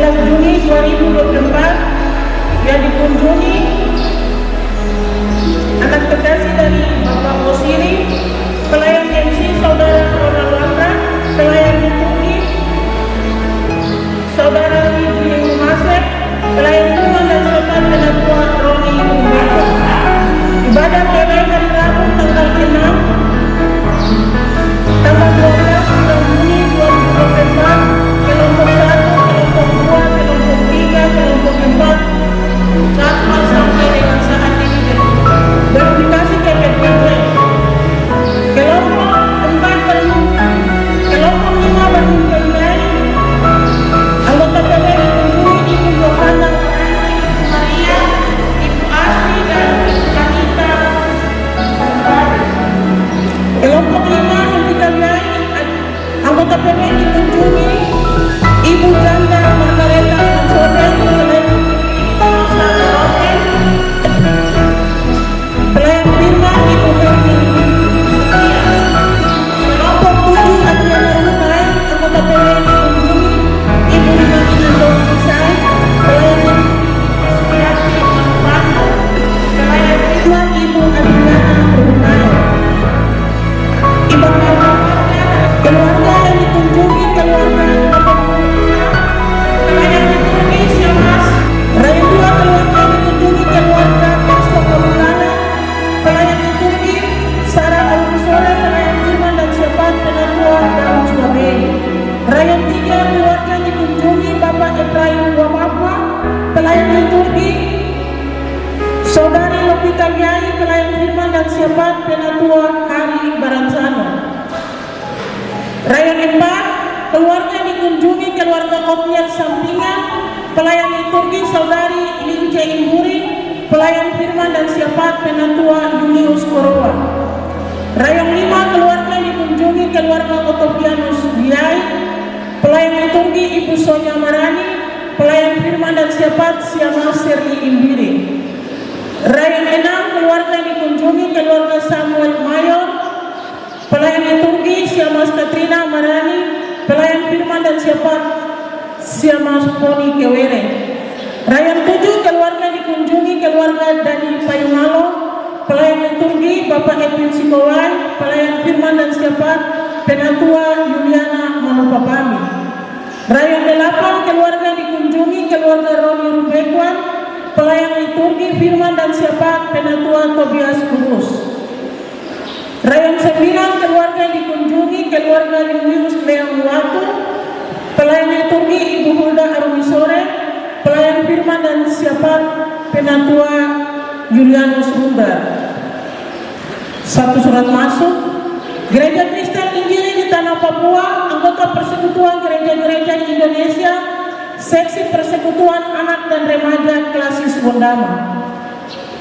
16 Juni 2024 yang dikunjungi anak terkasih dari Bapak Osiri, pelayan MC Saudara Ronald Wangga, pelayan liturgi Saudara Wijuli Humasek, pelayan Tuhan dan Sobat Penatua Roni Umberto. Ibadah mulai hari Rabu tanggal 6, tanggal 12 bulan Juni 2024, kelompok 1, kelompok 2, kelompok 3, kelompok 4, jadwal sampai dengan saat ini verifikasi KPPJ. Kelompok 5 berhubungan anggota PPD dikunjungi Ibu Yohana, Ibu Maria, Ibu Asri dan Ibu Anita. Kelompok 5 anggota PPD dikunjungi Ibu Janda Margareta Mansoda, pelayan firman Ibu Hermi. Kelompok 7 Adriana Rumai, anggota PPD dikunjungi Ibu Limangina Domisai, pelayan Suyati Manfano, pelayan firman Ibu Adriana Rumai. Ibadah keluarga yang dikunjungi keluarga Bapak Musa, pelayan liturgi Siamas. Raya 2 keluarga yang dikunjungi keluarga Pastor Komulana, pelayan liturgi Sarah Almusore, pelayan firman dan Sobat Penatua dan Suabe. Raya 3 keluarga yang dikunjungi Bapak Ibrahim Wamapwa, pelayan liturgi Saudari Lopita Yai, pelayan firman dan Sobat Penatua Hari Baransano. Raya 4 keluarga dikunjungi keluarga Okniat Sampingan, pelayan liturgi Saudari Lince Imburi, pelayan firman dan Sobat Penatua Julius Korowa. Raya 5 keluarga dikunjungi keluarga Otovianus Biai, pelayan liturgi Ibu Sonya Marani, pelayan firman dan Sobat Siamal Serli Imbiri. Raya 6 keluarga dikunjungi keluarga Samuel Mayor, pelayan liturgi Siamas Katrina Marani, pelayan firman dan Sobat Siamas Poni Kewere. Raya 7 keluarga dikunjungi keluarga Dani Payumalo, pelayan liturgi Bapak Edwin Sikowai, pelayan firman dan Sobat Penatua Yuliana Manupapami. Raya 8 keluarga dikunjungi keluarga Roni Rubekwan, pelayan liturgi firman dan Sobat Penatua Tobias Kurus. Raya 9 keluarga dikunjungi keluarga Julius Leang Watu, pelayan liturgi Ibu Hulda Arumisore, pelayan firman dan Sobat Penatua Julianus Rumbar. Satu surat masuk Gereja Kristen Injili di Tanah Papua, anggota Persekutuan Gereja-Gereja di Indonesia, Seksi Persekutuan Anak dan Remaja Klasis Wondama,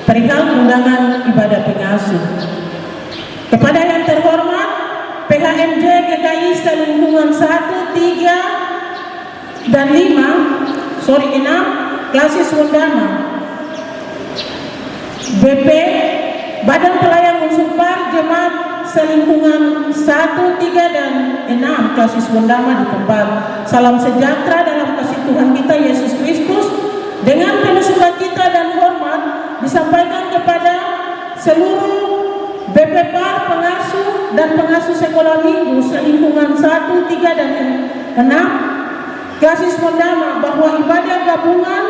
perihal undangan ibadah pengasuh. Kepada yang terhormat PHMJ GKI Selingkungan 1, 3, dan 6 Klasis Wondama, BP Badan Pelayan Unsurpar Jemaat Selingkungan 1, 3, dan 6 Klasis Wondama di tempat. Salam sejahtera dalam kasih Tuhan kita Yesus Kristus dengan penuh sukacita dan hormat disampaikan kepada seluruh BPPAR pengasuh dan pengasuh sekolah minggu selingkungan 1, 3, dan 6 Klasis Wondama bahwa ibadah gabungan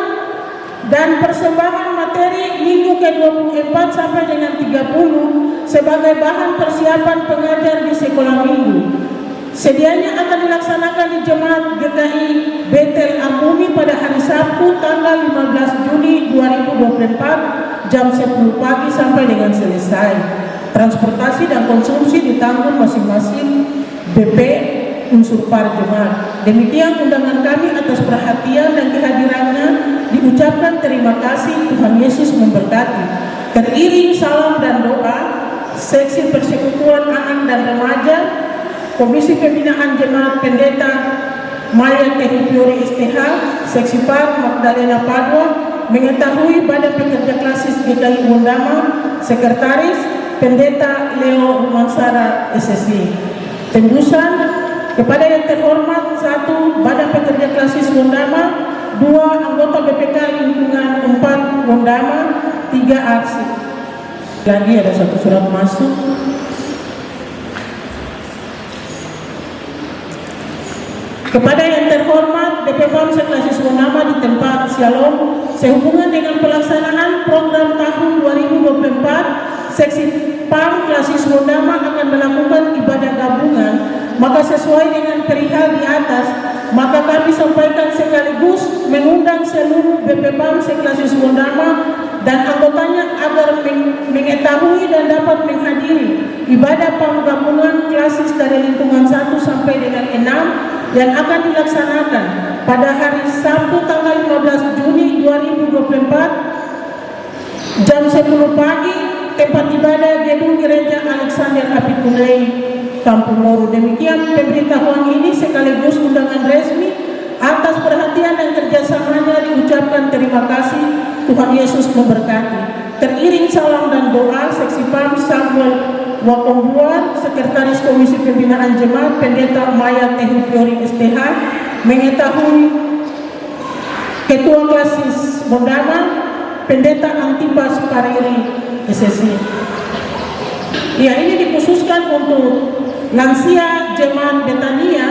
dan persembahan materi minggu ke-24 sampai dengan 30 sebagai bahan persiapan pengajar di sekolah minggu sedianya akan dilaksanakan di Jemaat GKI Betel Ambumi pada hari Sabtu tanggal 15 Juni 2024 jam 10 pagi sampai dengan selesai. Transportasi dan konsumsi ditanggung masing-masing BP unsur par jemaat. Demikian undangan kami atas perhatian dan kehadirannya. Diucapkan terima kasih, Tuhan Yesus memberkati. Teriring salam dan doa, Seksi Persekutuan Anak dan Remaja, Komisi Pembinaan Jemaat Pendeta Maya Tehipiori STH, Seksi Par Magdalena Padua, mengetahui Badan Pekerja Klasis GKI Wondama, Sekretaris Pendeta Leo Mansara SSI. Tembusan kepada yang terhormat 1 Badan Pekerja Klasis Wondama, 2 anggota BPK lingkungan, 4 Gondama, 3 arsip. Lagi ada satu surat masuk. Kepada yang terhormat BPPAM Seklasis Gondama di tempat Shalom, sehubungan dengan pelaksanaan program tahun 2024, Seksi PAM Klasis Gondama akan melakukan ibadah gabungan, maka sesuai dengan perihal di atas, maka kami sampaikan sekaligus mengundang seluruh BPPAM Seklasis Gondama dan anggotanya agar mengetahui dan dapat menghadiri ibadah PAM gabungan klasis dari lingkungan 1 sampai dengan 6 yang akan dilaksanakan pada hari Sabtu tanggal 15 Juni 2024 jam 10 pagi, tempat ibadah Gedung Gereja Alexander Apikulei, Kampung Moro. Demikian pemberitahuan ini sekaligus undangan resmi. Atas perhatian dan kerjasamanya diucapkan terima kasih. Tuhan Yesus memberkati. Teriring salam dan doa, Seksi PAM Samuel Wakombuan, Sekretaris Komisi Pembinaan Jemaat, Pendeta Maya Tehu Fiori STH, mengetahui Ketua Klasis Gondama, Pendeta Antipas Pariri SSI. Ya, ini dikhususkan untuk lansia jemaat Betania.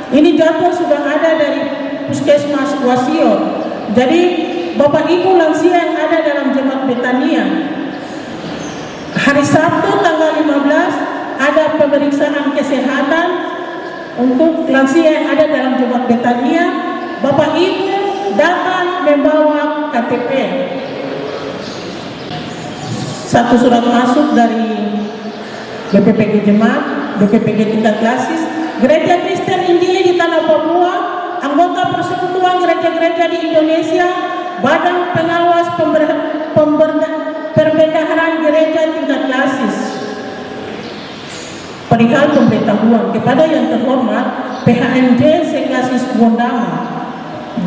Ini jadwal sudah ada dari Puskesmas Wasio. Jadi Bapak Ibu lansia yang ada dalam jemaat Betania, hari Sabtu tanggal 15 ada pemeriksaan kesehatan untuk lansia yang ada dalam jemaat Betania. Bapak Ibu datang membawa KTP, satu surat masuk dari BPPG Jemaat, BPPG tingkat klasis, Gereja Kristen Injili di Tanah Papua, anggota Persekutuan Gereja-Gereja di Indonesia, Badan Pengawas Perbendaharaan Gereja tingkat klasis. Perihal pemberitahuan kepada yang terhormat PHMJ Seklasis Gondama,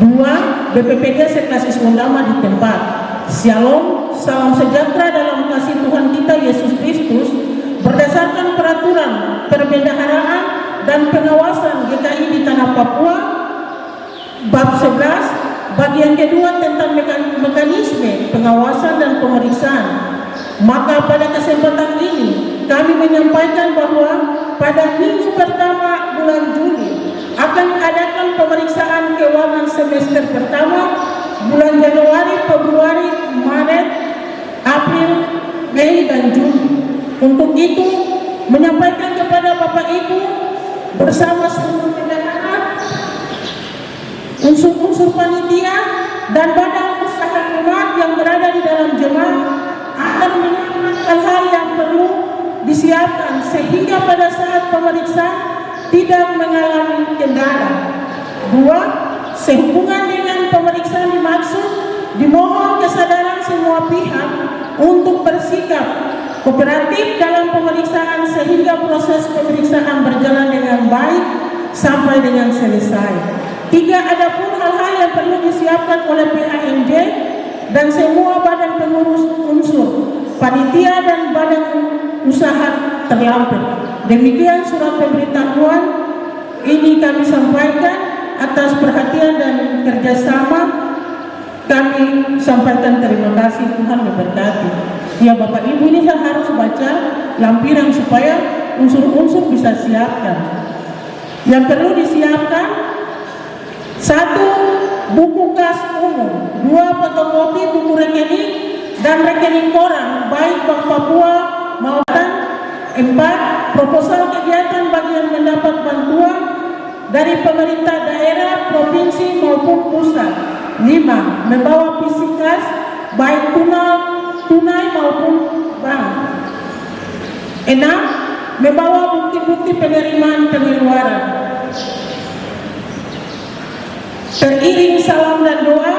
2 BPPG Seklasis Gondama di tempat. Shalom, salam sejahtera dalam kasih Tuhan kita Yesus Kristus. Berdasarkan peraturan perbendaharaan dan pengawasan GKI di Tanah Papua, bab 11, bagian kedua tentang mekanisme pengawasan dan pemeriksaan. Maka pada kesempatan ini kami menyampaikan bahwa pada minggu pertama bulan Juli akan adakan pemeriksaan keuangan semester pertama bulan Januari, Februari, Maret, April, Mei, dan Juni. Untuk itu menyampaikan kepada Bapak Ibu bersama seluruh pendahara, unsur-unsur panitia dan badan usaha jemaat yang berada di dalam jemaat akan menyiapkan hal-hal yang perlu disiapkan sehingga pada saat pemeriksaan tidak mengalami kendala. 2. Sehubungan dengan pemeriksaan dimaksud dimohon kesadaran semua pihak untuk bersikap kooperatif dalam pemeriksaan sehingga proses pemeriksaan berjalan dengan baik sampai dengan selesai. 3. Adapun hal-hal yang perlu disiapkan oleh PHMJ dan semua badan pengurus unsur, panitia dan badan usaha terlampau. Demikian surat pemberitahuan ini kami sampaikan. Atas perhatian dan kerjasama kami sampaikan terima kasih. Tuhan memberkati. Ya Bapak Ibu, ini saya harus baca lampiran supaya unsur-unsur bisa siapkan. Yang perlu disiapkan: 1. Buku kas umum, 2. Fotokopi buku rekening dan rekening koran baik Bank Papua maupun 4. Proposal kegiatan bagi yang mendapat bantuan dari pemerintah daerah, provinsi maupun pusat. 5. Membawa fisik kas baik tunai maupun bank. 6. Membawa bukti-bukti penerimaan pengeluaran. Teriring salam dan doa,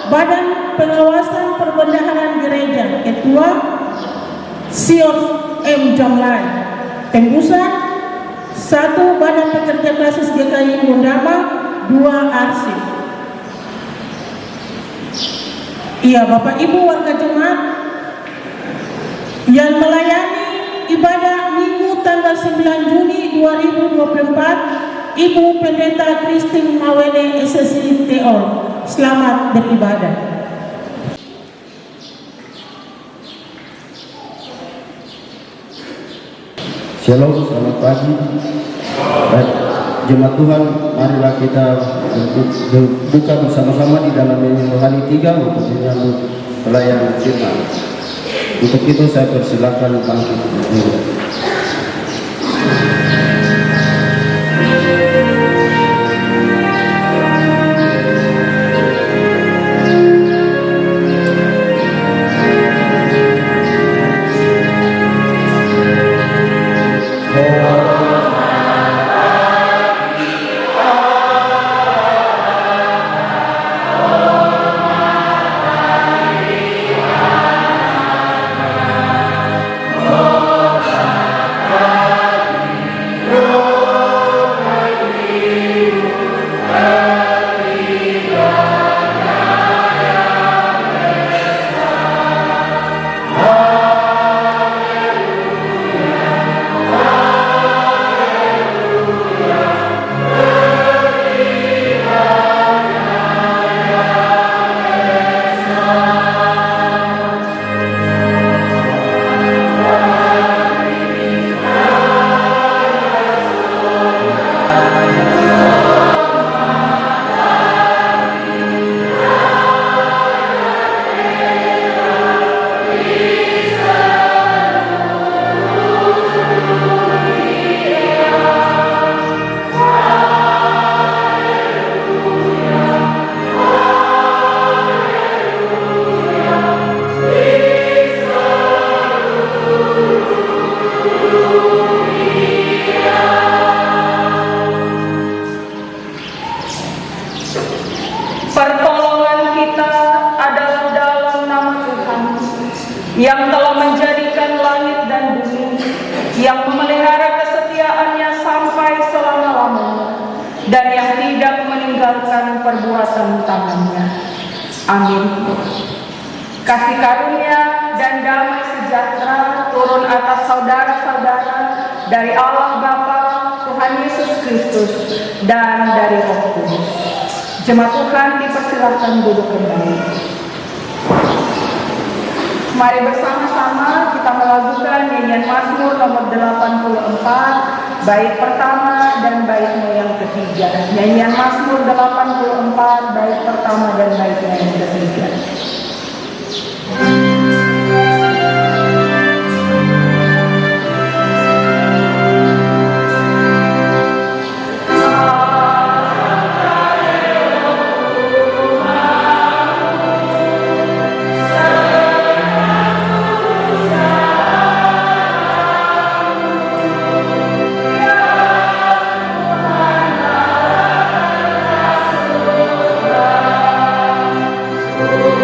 Badan Pengawasan Perbendaharaan Gereja, Ketua Sios M. Jamlai. Tembusan: 1. Badan Pekerja Klasis GKI Gondama, 2. arsip. Iya Bapak Ibu warga jemaat yang melayani ibadah Minggu tanggal 9 Juni 2024 Ibu Pendeta Christine Mawene SSI TO. Selamat beribadah. Shalom, selamat pagi. Baik, jemaat Tuhan, marilah kita buka bersama-sama di dalam Yohani 3 untuk menyambut pelayanan firman. Untuk itu saya persilakan bangkit berdiri. Pertolongan kita adalah dalam nama Tuhan yang telah menjadikan langit dan bumi, yang memelihara kesetiaannya sampai selama-lamanya, dan yang tidak meninggalkan perbuatan tangannya. Amin. Kasih karunia dan damai sejahtera turun atas saudara-saudara dari Allah Bapa, Tuhan Yesus Kristus, dan dari Roh Kudus. Jemaat Tuhan dipersilakan duduk kembali. Mari bersama-sama kita melakukan nyanyian Mazmur nomor 84, bait pertama dan baitnya yang ketiga. Nyanyian Mazmur 84, bait pertama dan baitnya yang ketiga. Oh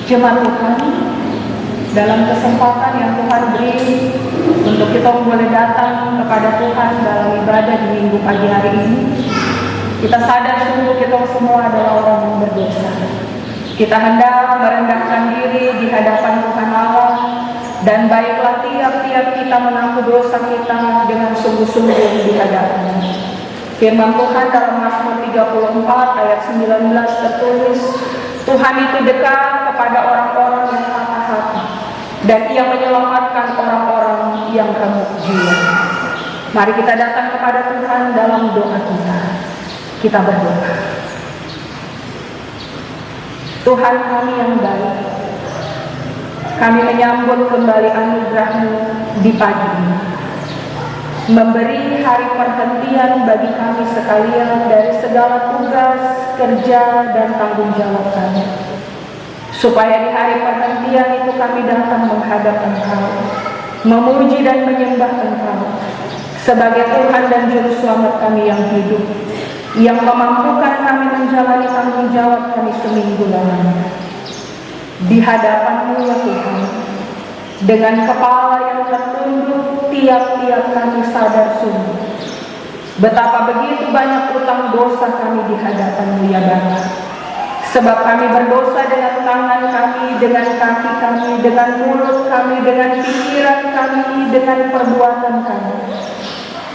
Jemaat Tuhan, dalam kesempatan yang Tuhan beri untuk kita boleh datang kepada Tuhan dalam ibadah di minggu pagi hari ini, kita sadar sungguh kita semua adalah orang yang berdosa. Kita hendak merendahkan diri di hadapan Tuhan Allah, dan baiklah tiap-tiap kita mengaku dosa kita dengan sungguh-sungguh di hadapan-Nya. Firman Tuhan dalam Mazmur 34 ayat 19 tertulis, Tuhan itu dekat kepada orang-orang yang patah hati, dan Ia menyelamatkan orang-orang yang remuk jiwa. Mari kita datang kepada Tuhan dalam doa kita. Kita berdoa. Tuhan kami yang baik, kami menyambut kembali anugerah-Mu di pagi ini, memberi hari perhentian bagi kami sekalian dari segala tugas, kerja, dan tanggung jawab kami, supaya di hari perhentian itu kami datang menghadap Engkau, memuji dan menyembah Engkau sebagai Tuhan dan Juru Selamat kami yang hidup, yang memampukan kami menjalani tanggung jawab kami seminggu lamanya. Di hadapan-Mu ya Tuhan, dengan kepala yang tertunduk, tiap-tiap kami sadar sungguh betapa begitu banyak utang dosa kami di hadapan-Mu ya Bapa. Sebab kami berdosa dengan tangan kami, dengan kaki kami, dengan mulut kami, dengan pikiran kami, dengan perbuatan kami.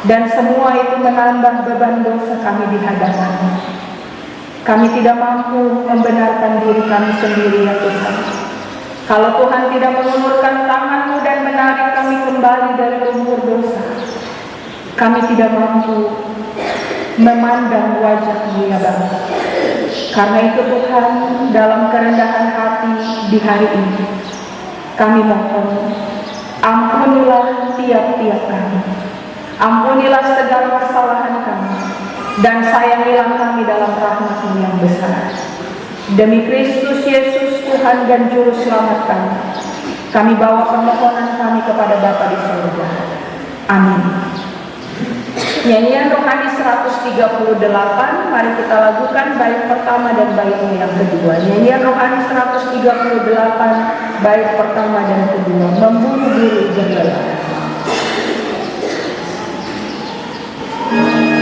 Dan semua itu menambah beban dosa kami di hadapan-Mu. Kami tidak mampu membenarkan diri kami sendiri ya Tuhan. Kalau Tuhan tidak mengulurkan tangan-Mu dan menarik kami kembali dari lumpur dosa, kami tidak mampu memandang wajah-Mu ya Bapa. Karena itu Tuhan, dalam kerendahan hati di hari ini, kami mohon, ampunilah tiap-tiap kami. Ampunilah segala kesalahan kami, dan sayangilah kami dalam rahmat-Mu yang besar. Demi Kristus Yesus Tuhan dan Juru Selamat kami bawa permohonan kami kepada Bapa di surga. Amin. Nyanyian rohani 138, mari kita lakukan bait pertama dan bait yang kedua. Nyanyian rohani 138, bait pertama dan kedua, membunuh diri jendela. Oh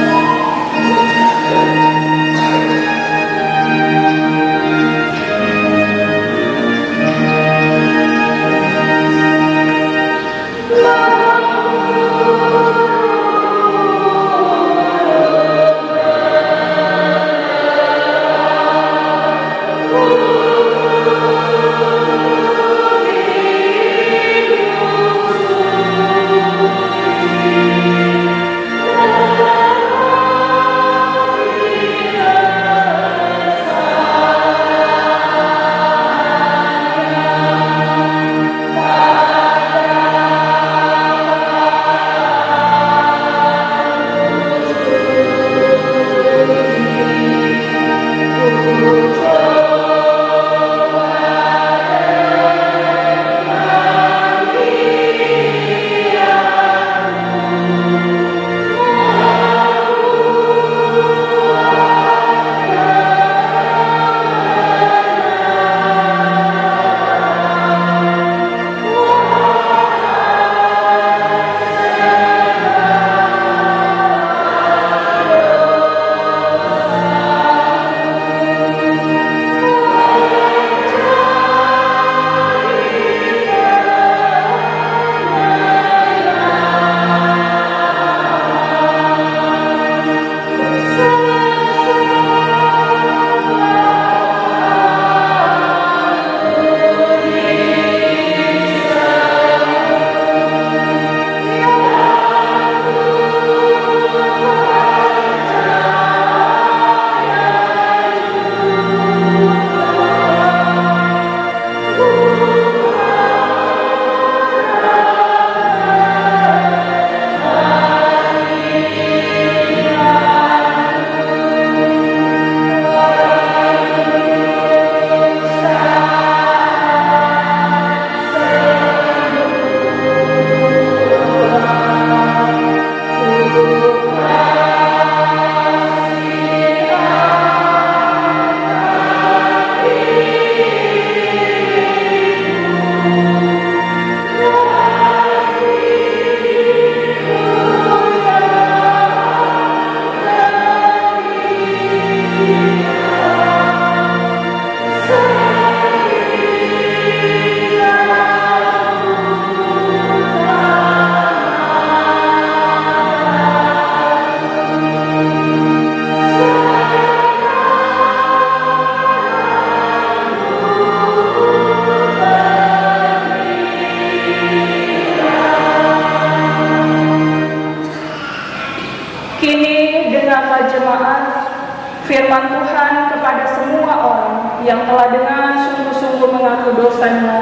telah dengan sungguh-sungguh mengaku dosanya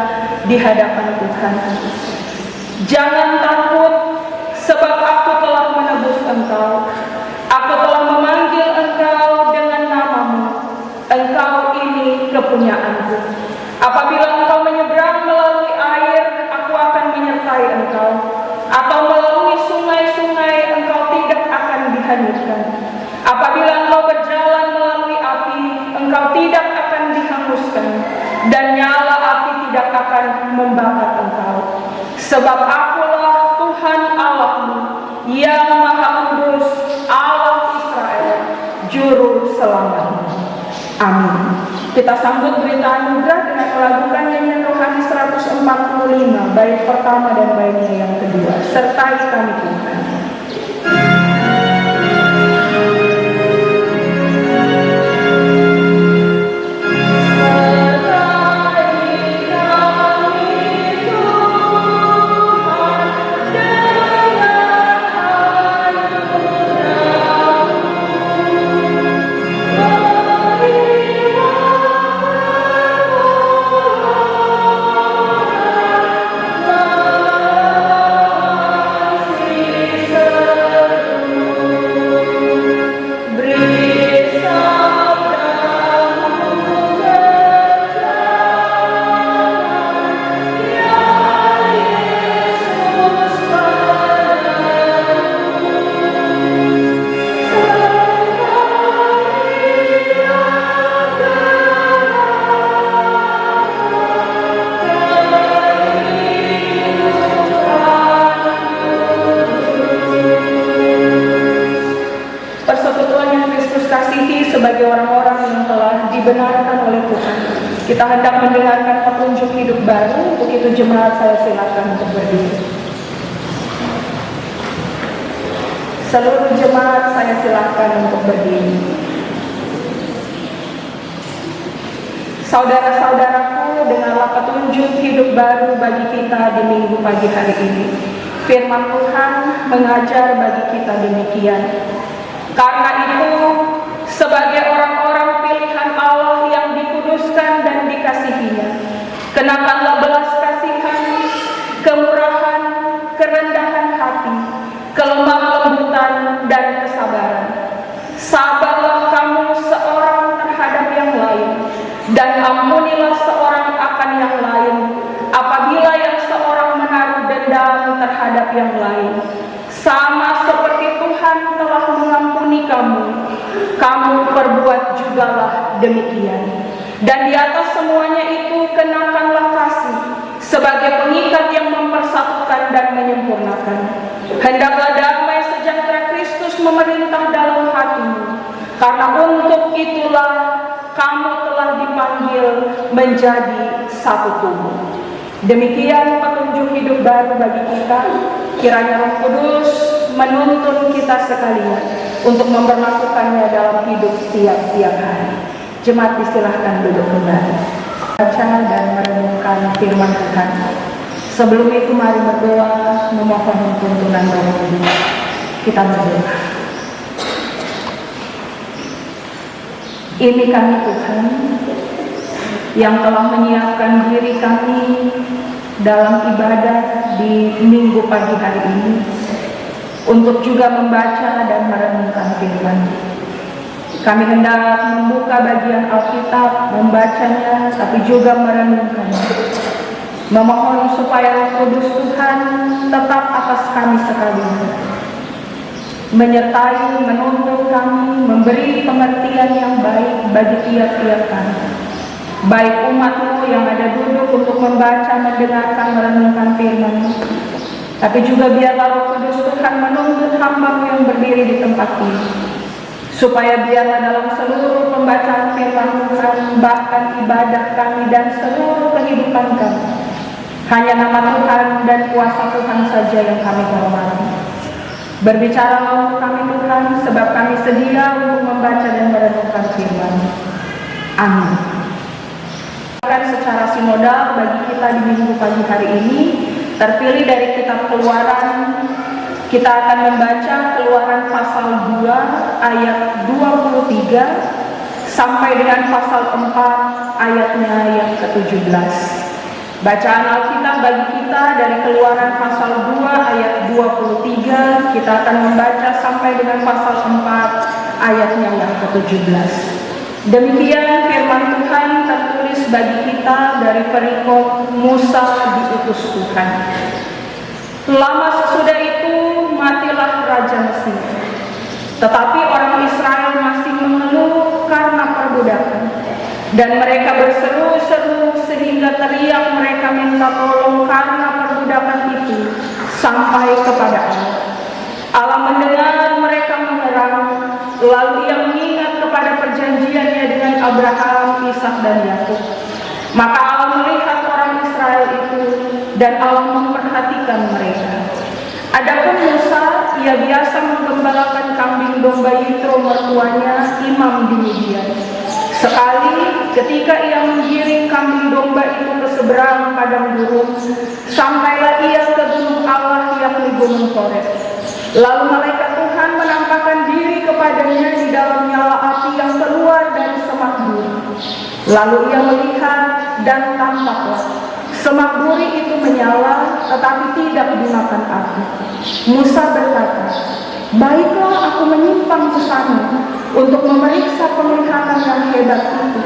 di hadapan Tuhan. Jangan takut, sebab aku telah menebus engkau. Aku telah memanggil engkau dengan namamu. Engkau ini kepunyaanku. Apabila engkau menyeberang melalui air, aku akan menyertai engkau. Atau melalui sungai-sungai, engkau tidak akan dihanyutkan. Apabila engkau berjalan melalui api, engkau tidak akan dihanguskan, dan nyala api tidak akan membakar engkau. Sebab akulah Tuhan Allahmu, yang Maha Kudus, Allah Israel, Juru Selamat. Amin. Kita sambut berita anugerah dengan melakukan nyanyian rohani 145, bait pertama dan baitnya yang kedua. Sertai kami Tuhan. Sebagai orang-orang yang telah dibenarkan oleh Tuhan, kita hendak mendengarkan petunjuk hidup baru. Untuk itu jemaat saya silakan untuk berdiri. Seluruh jemaat saya silakan untuk berdiri. Saudara-saudaraku, dengarlah petunjuk hidup baru bagi kita di minggu pagi hari ini. Firman Tuhan mengajar bagi kita demikian. Karena itu, sebagai orang-orang pilihan Allah yang dikuduskan dan dikasihinya, kenakanlah belas kasihan, kemurahan, kerendahan hati, kelemah lembutan, dan kesabaran. Sabarlah kamu seorang terhadap yang lain, dan ampunilah seorang akan yang lain, apabila yang seorang menaruh dendam terhadap yang lain. Sama seperti Tuhan telah mengampuni kamu, kamu perbuat jugalah demikian. Dan di atas semuanya itu kenakanlah kasih sebagai pengikat yang mempersatukan dan menyempurnakan. Hendaklah damai sejahtera Kristus memerintah dalam hatimu, karena untuk itulah kamu telah dipanggil menjadi satu tubuh. Demikian petunjuk hidup baru bagi kita. Kiranya Roh Kudus menuntun kita sekalian untuk memperlakukannya dalam hidup tiap-tiap hari. Jemaat disilahkan duduk kembali. Baca dan merenungkan firman Tuhan. Sebelum itu mari berdoa memohon tuntunan Roh Kudus. Kita berdoa. Ini kami Tuhan yang telah menyiapkan diri kami dalam ibadah di minggu pagi hari ini untuk juga membaca dan merenungkan firman. Kami hendak membuka bagian Alkitab, membacanya, tapi juga merenungkannya. Memohon supaya Roh Kudus Tuhan tetap atas kami sekalian, menyertai, menuntun kami, memberi pengertian yang baik bagi tiap-tiap kami. Baik umat-Mu yang ada duduk untuk membaca, mendengarkan, merenungkan firman-Mu, tapi juga biarlah Roh Kudus Tuhan menuntun hamba-Mu yang berdiri di tempat ini, supaya biarlah dalam seluruh pembacaan firman Tuhan, bahkan ibadah kami dan seluruh kehidupan kami, hanya nama Tuhan dan kuasa Tuhan saja yang kami hormati. Berbicaralah untuk kami Tuhan, sebab kami sedia untuk membaca dan merenungkan firman. Amin. Secara sinodal bagi kita di minggu pagi hari ini, terpilih dari kitab Keluaran, kita akan membaca Keluaran pasal 2 ayat 23 sampai dengan pasal 4 ayatnya yang ke-17. Bacaan Alkitab bagi kita dari Keluaran pasal 2 ayat 23, kita akan membaca sampai dengan pasal 4 ayatnya yang ke-17. Demikian firman Tuhan tertulis bagi kita dari perikop Musa diutus Tuhan. Lama sesudah itu matilah Raja Mesir. Tetapi orang Israel masih mengeluh karena perbudakan. Dan mereka berseru-seru sehingga teriak mereka minta tolong karena perbudakan itu sampai kepada Allah. Allah mendengar mereka mengerang, lalu Ia mengingat kepada perjanjiannya dengan Abraham, Ishak dan Yakub. Maka Allah melihat orang Israel itu dan Allah memperhatikan mereka. Adapun Musa, ia biasa menggembalakan kambing domba Yitro mertuanya, imam di Midian. Sekali ketika ia menggiring kambing domba itu ke seberang padang gurun, sampailah ia ke gunung Allah yakni gunung Horeb. Lalu malaikat Tuhan menampakkan diri kepadanya di dalam nyala api yang keluar dari semak duri. Lalu ia melihat dan tampaklah semak duri itu menyala tetapi tidak dimakan api. Musa berkata, "Baiklah aku menyimpang ke sana untuk memeriksa penglihatan yang hebat itu.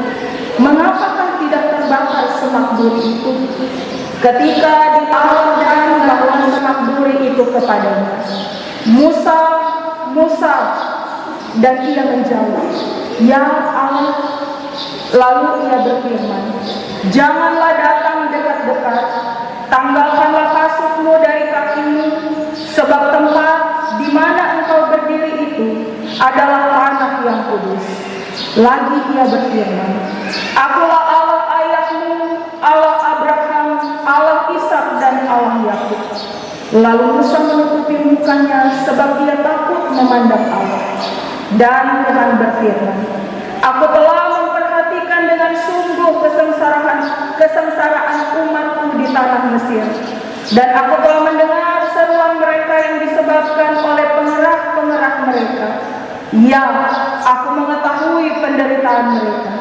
Mengapakah tidak terbakar semak duri itu?" Ketika ditawarkan bahwa semak duri itu kepadanya, "Musa, Musa," dan ia menjawab, "Ya Allah." Lalu ia berfirman, "Janganlah datang dekat-dekat, tanggalkanlah kasutmu dari kakimu, sebab tempat di mana engkau berdiri itu adalah tanah yang kudus." Lagi ia berfirman, "Akulah Allah ayahmu, Allah Abraham, Allah Ishak dan Allah Yakub." Lalu Musa menutupi mukanya sebab dia takut memandang Allah. Dan Tuhan berfirman, "Aku telah memperhatikan dengan sungguh kesengsaraan umatku di tanah Mesir. Dan aku telah mendengar seruan mereka yang disebabkan oleh pengerah-pengerah mereka. Ya, aku mengetahui penderitaan mereka.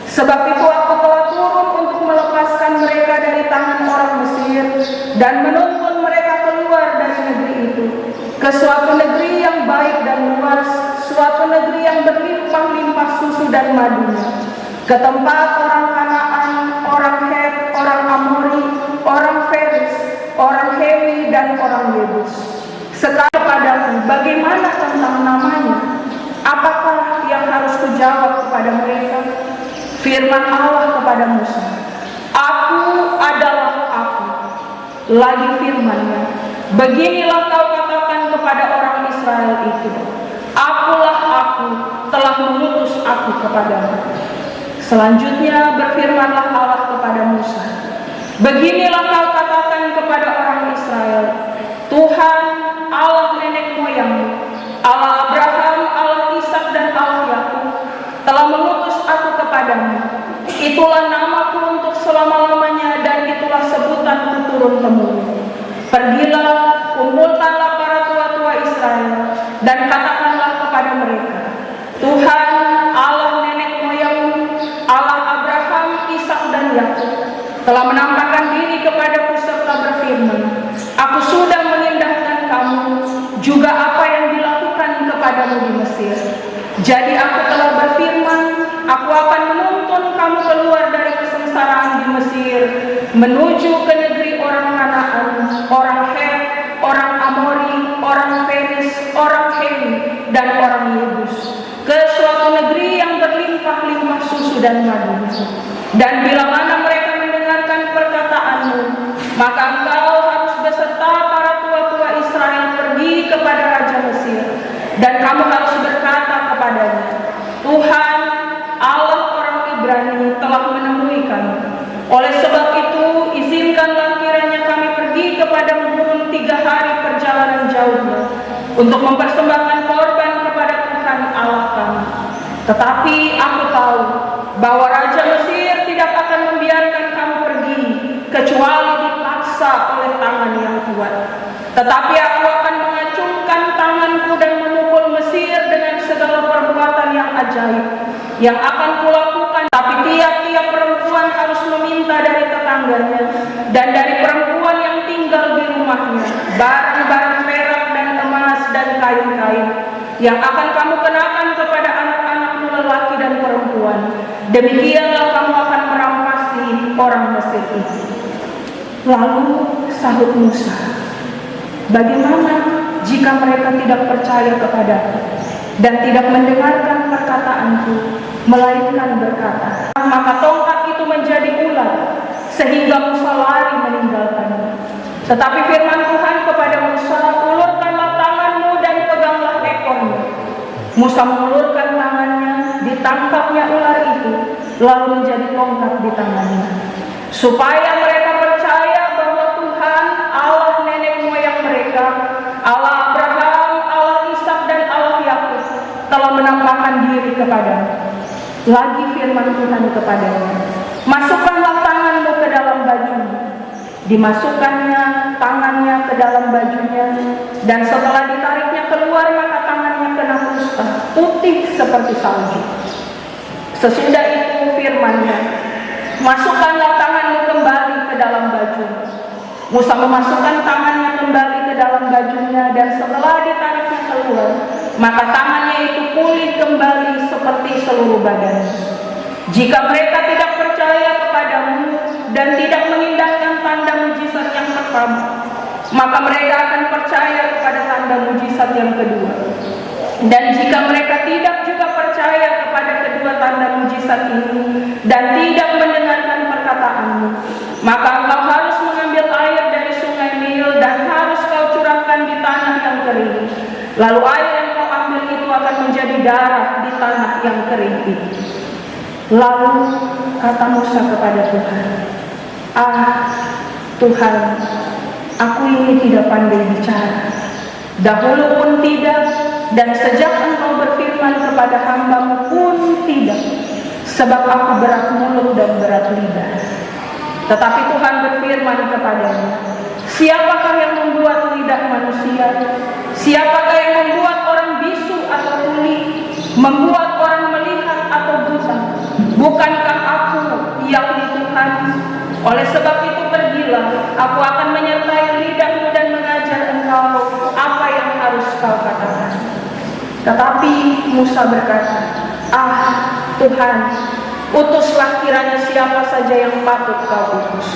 Sebab itu aku telah turun untuk melepaskan mereka dari tangan orang Mesir dan menuntun mereka keluar dari negeri itu ke suatu negeri yang baik dan luas, suatu negeri yang berlimpah-limpah susu dan madunya, ke tempat orang Kanaan, orang Het, orang Amori, orang Feris, orang Hewi dan orang Yebus. Sekarang padaku, bagaimana tentang namanya? Apakah yang harus kujawab kepada mereka?" Firman Allah kepada Musa, "Aku adalah Aku." Lagi firman-Nya, "Beginilah kau katakan kepada orang Israel itu, Akulah Aku, telah mengutus Aku kepadamu." Selanjutnya berfirmanlah Allah kepada Musa, "Beginilah kau katakan kepada orang Israel, Tuhan Allah nenek moyangmu, Allah Abraham, Allah Ishak dan Allah Yakub telah mengutus Aku kepadamu. Itulah namaku untuk selama-lamanya dan itulah sebutanku turun-temurun. Pergilah, kumpulkanlah para tua-tua Israel dan katakanlah kepada mereka, Tuhan Allah nenek moyangmu, Allah Abraham, Ishak dan Yakub telah menampakkan diri kepadaku serta berfirman, Aku sudah mengindahkan kamu juga apa yang dilakukan kepadamu di Mesir. Jadi aku telah berfirman, aku akan menuntun kamu keluar dari kesengsaraan di Mesir, menuju ke negeri orang Kanaan, orang Het, orang Amori, orang Feris, orang Hewi, dan orang Yebus, ke suatu negeri yang berlimpah-limpah susu dan madu. Dan bila mana mereka mendengarkan perkataanmu, maka engkau harus beserta para tua-tua Israel pergi kepada Raja Mesir, dan kamu harus berkata kepadanya, Tuhan Allah orang Ibrani telah menemui kami. Oleh sebab itu izinkanlah kiranya kami pergi kepada gunung 3 hari perjalanan jauhnya untuk mempersembahkan korban kepada Tuhan Allah kami. Tetapi aku tahu bahwa Raja Mesir tidak akan membiarkan kamu pergi kecuali dipaksa oleh tangan yang kuat. Tetapi aku akan mengacungkan tanganku dan memukul Mesir dengan segala perbuatan yang ajaib yang akan kulakukan. Tapi tiap-tiap perempuan demikianlah kamu akan merampasi orang Mesir itu. Lalu sahut Musa, bagaimana jika mereka tidak percaya kepadaku dan tidak mendengarkan perkataanku, melainkan berkata, maka tongkat itu menjadi ular, sehingga Musa lari meninggalkannya. Tetapi firman Tuhan kepada Musa, ulurkanlah tanganmu dan peganglah ekornya. Musa mengulurkan tangannya, ditangkapnya ular itu, lalu menjadi tongkat di tangannya, supaya mereka percaya bahwa Tuhan Allah nenek moyang mereka, Allah Abraham, Allah Ishak dan Allah Yakub telah menampakkan diri kepadanya. Lagi firman Tuhan kepadanya, masukkanlah tanganmu ke dalam bajumu. Dimasukkannya tangannya ke dalam bajunya, dan setelah ditariknya keluar, maka tangannya kena kusta, putih seperti salju. Sesudah itu firman-Nya, masukkanlah tanganmu kembali ke dalam baju. Musa memasukkan tangannya kembali ke dalam bajunya, dan setelah ditariknya keluar, maka tangannya itu pulih kembali seperti seluruh badannya. Jika mereka tidak percaya kepadamu dan tidak mengindahkan tanda mujizat yang pertama, maka mereka akan percaya kepada tanda mujizat yang kedua. Dan jika mereka tidak juga percaya kepada kedua tanda mujizat ini dan tidak mendengarkan perkataanmu, maka engkau harus mengambil air dari sungai Nil dan harus kau curahkan di tanah yang kering. Lalu air yang kau ambil itu akan menjadi darah di tanah yang kering itu. Lalu kata Musa kepada Tuhan, Tuhan, aku ini tidak pandai bicara, dahulu pun tidak, dan sejak engkau berfirman kepada hamba-Mu pun tidak, sebab aku berat mulut dan berat lidah. Tetapi Tuhan berfirman kepadanya, siapakah yang membuat lidah manusia? Siapakah yang membuat orang bisu atau tuli, membuat orang melihat atau buta? Bukankah aku, yakni Tuhan? Oleh sebab itu pergilah, aku akan menyertai lidahmu dan mengajar engkau apa yang harus kau katakan. Tetapi Musa berkata, Tuhan, utuslah kiranya siapa saja yang patut kau utus.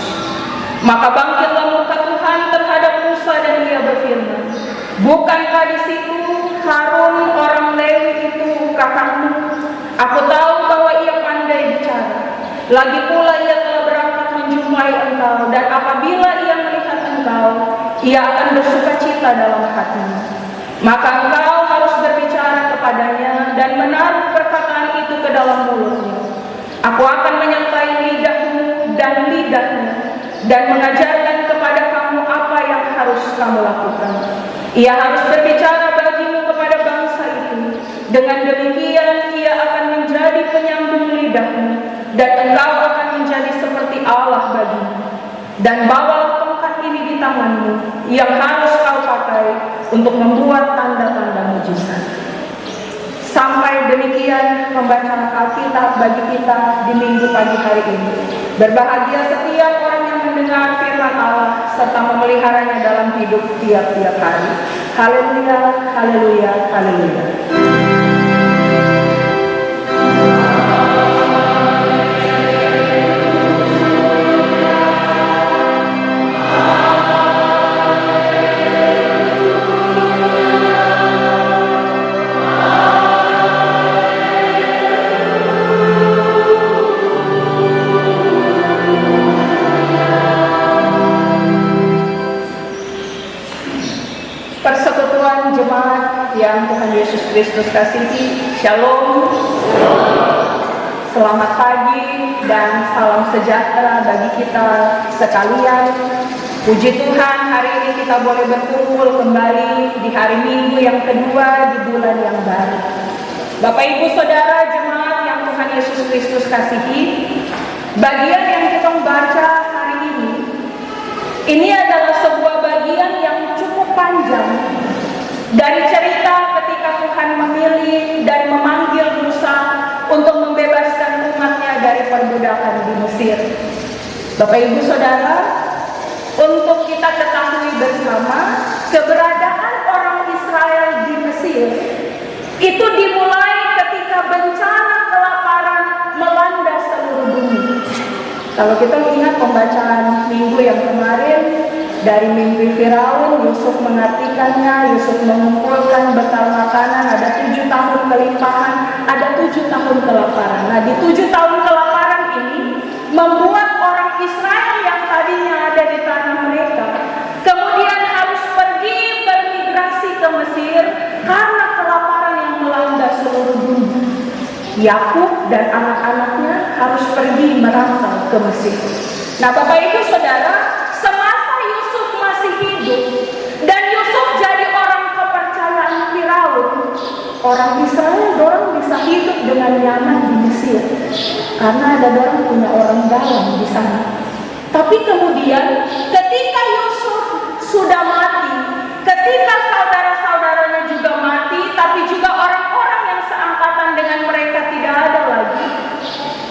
Maka bangkitlah murka Tuhan terhadap Musa dan ia berfirman, bukankah di situ Harun orang Lewi itu kakakmu? Aku tahu bahwa ia pandai bicara. Lagi pula ia telah berangkat menjumpai engkau, dan apabila ia melihat engkau, ia akan bersukacita dalam hatinya. Maka engkau harus berbicara kepadanya dan menaruh perkataan itu ke dalam mulutnya. Aku akan menyertai lidahmu dan lidahnya, dan mengajarkan kepada kamu apa yang harus kamu lakukan. Ia harus berbicara bagimu kepada bangsa itu. Dengan demikian ia akan menjadi penyambung lidahmu, dan engkau akan menjadi seperti Allah bagimu. Dan bawalah tongkat ini di tanganmu, yang harus kau pakai untuk membuat tanda-tanda mujizat. Sampai demikian pembacaan Alkitab bagi kita di minggu pagi hari ini. Berbahagia setiap orang yang mendengar firman Allah serta memeliharanya dalam hidup tiap-tiap hari. Haleluya, haleluya, haleluya. Persekutuan jemaat yang Tuhan Yesus Kristus kasihi, Shalom. Selamat pagi dan salam sejahtera bagi kita sekalian. Puji Tuhan, hari ini kita boleh berkumpul kembali di hari Minggu yang kedua di bulan yang baru. Bapak Ibu Saudara jemaat yang Tuhan Yesus Kristus kasihi, bagian yang kita baca hari ini adalah sebuah bagian yang cukup panjang dari cerita ketika Tuhan memilih dan memanggil Musa untuk membebaskan umatnya dari perbudakan di Mesir. Bapak Ibu Saudara, untuk kita ketahui bersama, keberadaan orang Israel di Mesir itu dimulai ketika bencana kelaparan melanda Kalau kita ingat pembacaan minggu yang kemarin, dari mimpi Firaun, Yusuf mengartikannya, Yusuf mengumpulkan bekal makanan, ada 7 tahun kelimpahan, ada 7 tahun kelaparan. Nah, di 7 tahun kelaparan ini membuat orang Israel yang tadinya ada di tanah mereka kemudian harus pergi bermigrasi ke Mesir karena kelaparan yang melanda seluruh dunia. Yakub dan anak-anaknya harus pergi merantau ke Mesir. Nah, Bapak Ibu Saudara, semasa Yusuf masih hidup dan Yusuf jadi orang kepercayaan Firaun, orang Israel dorang bisa hidup dengan nyaman di Mesir karena ada dorang punya orang dalam di sana. Tapi kemudian ketika Yusuf sudah mati, ketika saudara-saudaranya juga mati, tapi juga orang-orang yang seangkatan dengan mereka tidak ada lagi,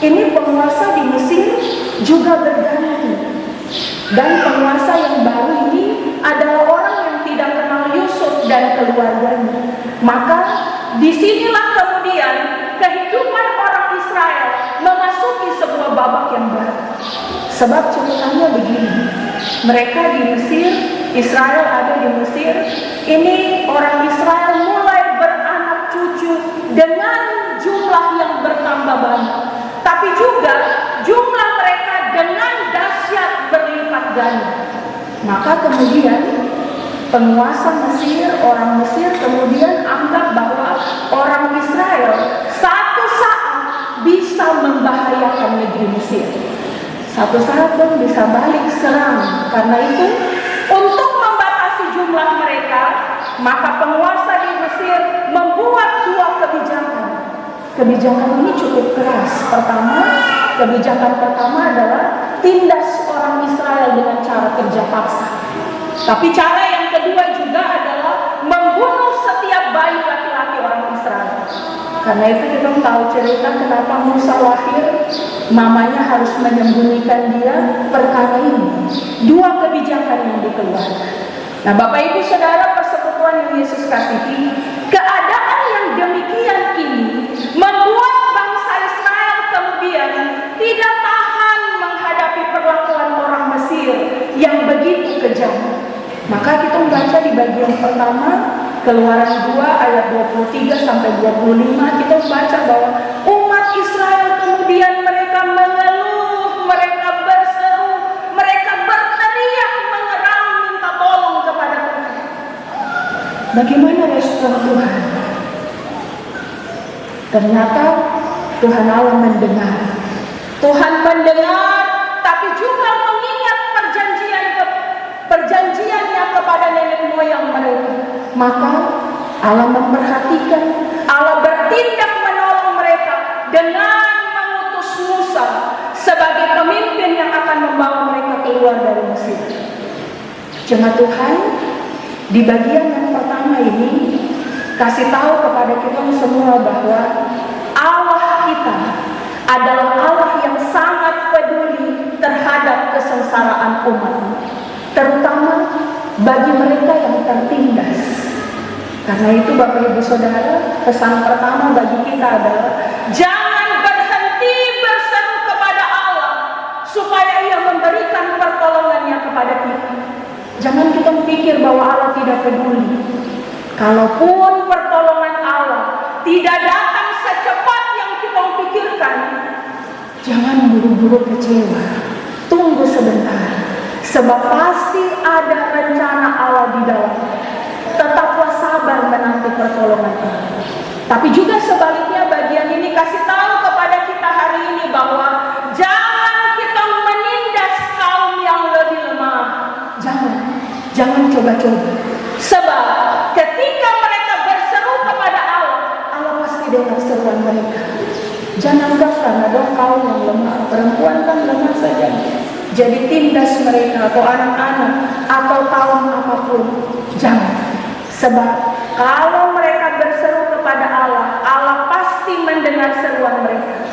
ini penguasa di Mesir juga berganti. Dan penguasa yang baru ini adalah orang yang tidak kenal Yusuf dan keluarganya. Maka disinilah kemudian kehidupan orang Israel memasuki sebuah babak yang baru. Sebab ceritanya begini, mereka di Mesir, Israel ada di Mesir, ini orang Israel mulai beranak cucu dengan jumlah yang bertambah banyak. Tapi juga jumlah mereka dengan dahsyat berlipat ganda. Maka kemudian penguasa Mesir, orang Mesir kemudian anggap bahwa orang Israel satu saat bisa membahayakan negeri Mesir. Satu saat pun bisa balik serang. Karena itu untuk membatasi jumlah mereka, maka penguasa di Mesir membuat 2 kebijakan. Kebijakan ini cukup keras. Kebijakan pertama adalah tindas orang Israel dengan cara kerja paksa. Tapi cara yang kedua juga adalah membunuh setiap bayi laki-laki orang Israel. Karena itu kita tahu cerita kenapa Musa lahir, mamanya harus menyembunyikan dia perkara ini. 2 kebijakan yang dikeluarkan. Nah, Bapak Ibu Saudara, persekutuan yang Yesus kasihi, keadaan yang demikian ini membuat bangsa Israel kemudian tidak tahan menghadapi perlakuan orang Mesir yang begitu kejam. Maka kita membaca di bagian pertama, Keluaran 2 ayat 23 sampai 25, kita membaca bahwa umat Israel kemudian mereka mengeluh, mereka berseru, mereka berteriak, mengerang, minta tolong kepada Tuhan. Bagaimana respon Tuhan? Ternyata Tuhan Allah mendengar. Tuhan mendengar, tapi juga mengingat perjanjiannya kepada nenek moyang mereka. Maka Allah memperhatikan, Allah bertindak menolong mereka dengan mengutus Musa sebagai pemimpin yang akan membawa mereka keluar dari Mesir. Jemaat Tuhan, di bagian yang pertama ini kasih tahu kepada kita semua bahwa Allah kita adalah Allah yang sangat peduli terhadap kesengsaraan umat, terutama bagi mereka yang tertindas. Karena itu Bapak Ibu Saudara, pesan pertama bagi kita adalah jangan berhenti berseru kepada Allah supaya Ia memberikan pertolongannya kepada kita. Jangan kita pikir bahwa Allah tidak peduli. Kalaupun pertolongan Allah tidak datang secepat yang kita pikirkan, jangan buru-buru kecewa. Tunggu sebentar, sebab pasti ada rencana Allah di dalam. Tetaplah sabar menanti pertolongan Allah. Tapi juga sebaliknya, bagian ini kasih tahu kepada kita hari ini bahwa jangan kita menindas kaum yang lebih lemah. Jangan coba-coba. Sebab ketika mereka berseru kepada Allah, Allah pasti dengar seruan mereka. Jangan anggap karena dong kaum yang lemah, perempuan kan lemah saja, jadi tindas mereka atau anak-anak atau kaum apapun. Jangan. Sebab kalau mereka berseru kepada Allah, Allah pasti mendengar seruan mereka.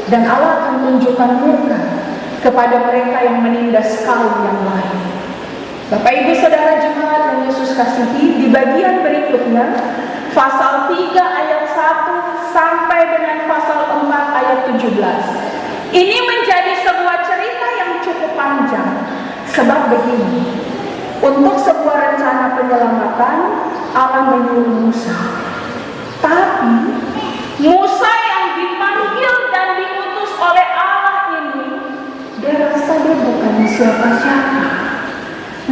Dan Allah akan tunjukkan murka kepada mereka yang menindas kaum yang lain. Bapak Ibu Saudara jemaat yang Yesus kasihi, di bagian berikutnya, pasal 3 ayat 1 sampai dengan pasal 4 ayat 17. Ini menjadi sebuah cerita Sebab begini, untuk sebuah rencana penyelamatan Allah menyuruh Musa. Tapi Musa yang dipanggil dan diutus oleh Allah ini, dia rasa dia bukan siapa-siapa.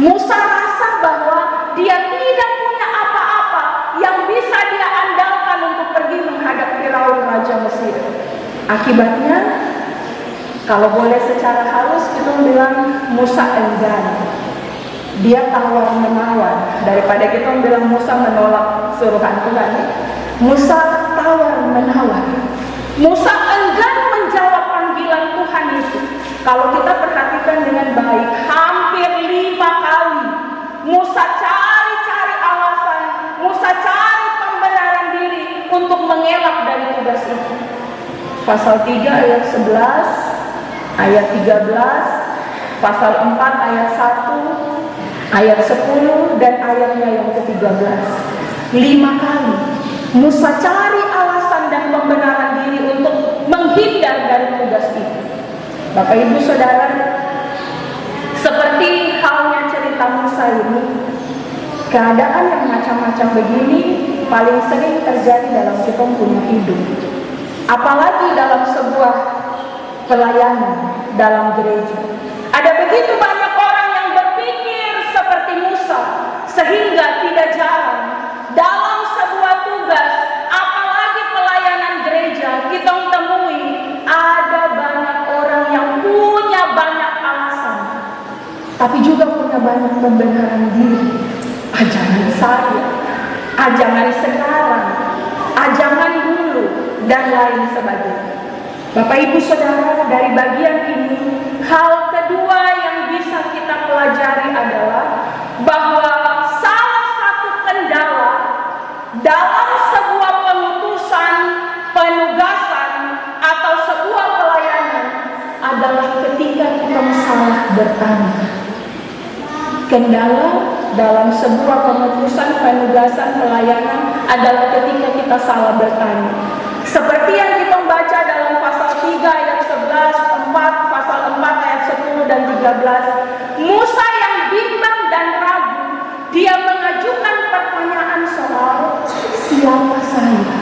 Musa rasa bahwa dia tidak punya apa-apa yang bisa dia andalkan untuk pergi menghadap Firaun Raja Mesir. Akibatnya, kalau boleh secara halus kita bilang Musa enggan. Dia tawar-menawar. Daripada kita bilang Musa menolak suruhan Tuhan, Musa tawar-menawar. Musa enggan menjawab panggilan Tuhan itu. Kalau kita perhatikan dengan baik, hampir 5 kali Musa cari-cari alasan, Musa cari pembenaran diri untuk mengelak dari tugas itu. Pasal 3 ayat 11, ayat 13, pasal 4 ayat 1, ayat 10, dan ayatnya yang ke-13. 5 kali Musa cari alasan dan pembenaran diri untuk menghindar dari tugas itu. Bapak Ibu Saudara, seperti halnya cerita Musa ini, keadaan yang macam-macam begini paling sering terjadi dalam kita punya hidup. Apalagi dalam sebuah pelayanan dalam gereja. Ada begitu banyak orang yang berpikir seperti Musa, sehingga tidak jarang dalam sebuah tugas, apalagi pelayanan gereja, kita temui ada banyak orang yang punya banyak alasan, tapi juga punya banyak pembenaran diri. Jangan saya, jangan sekarang, jangan dulu, dan lain sebagainya. Bapak Ibu Saudara, dari bagian ini, hal kedua yang bisa kita pelajari adalah bahwa salah satu kendala dalam sebuah pengutusan, penugasan, atau sebuah pelayanan adalah ketika kita salah bertanya. Kendala dalam sebuah pengutusan, penugasan, pelayanan adalah ketika kita salah bertanya. Seperti yang kita baca dalam pasal 3 ayat 11, 4, pasal 4 ayat 10 dan 13. Musa yang bimbang dan ragu, dia mengajukan pertanyaan soal siapa saya.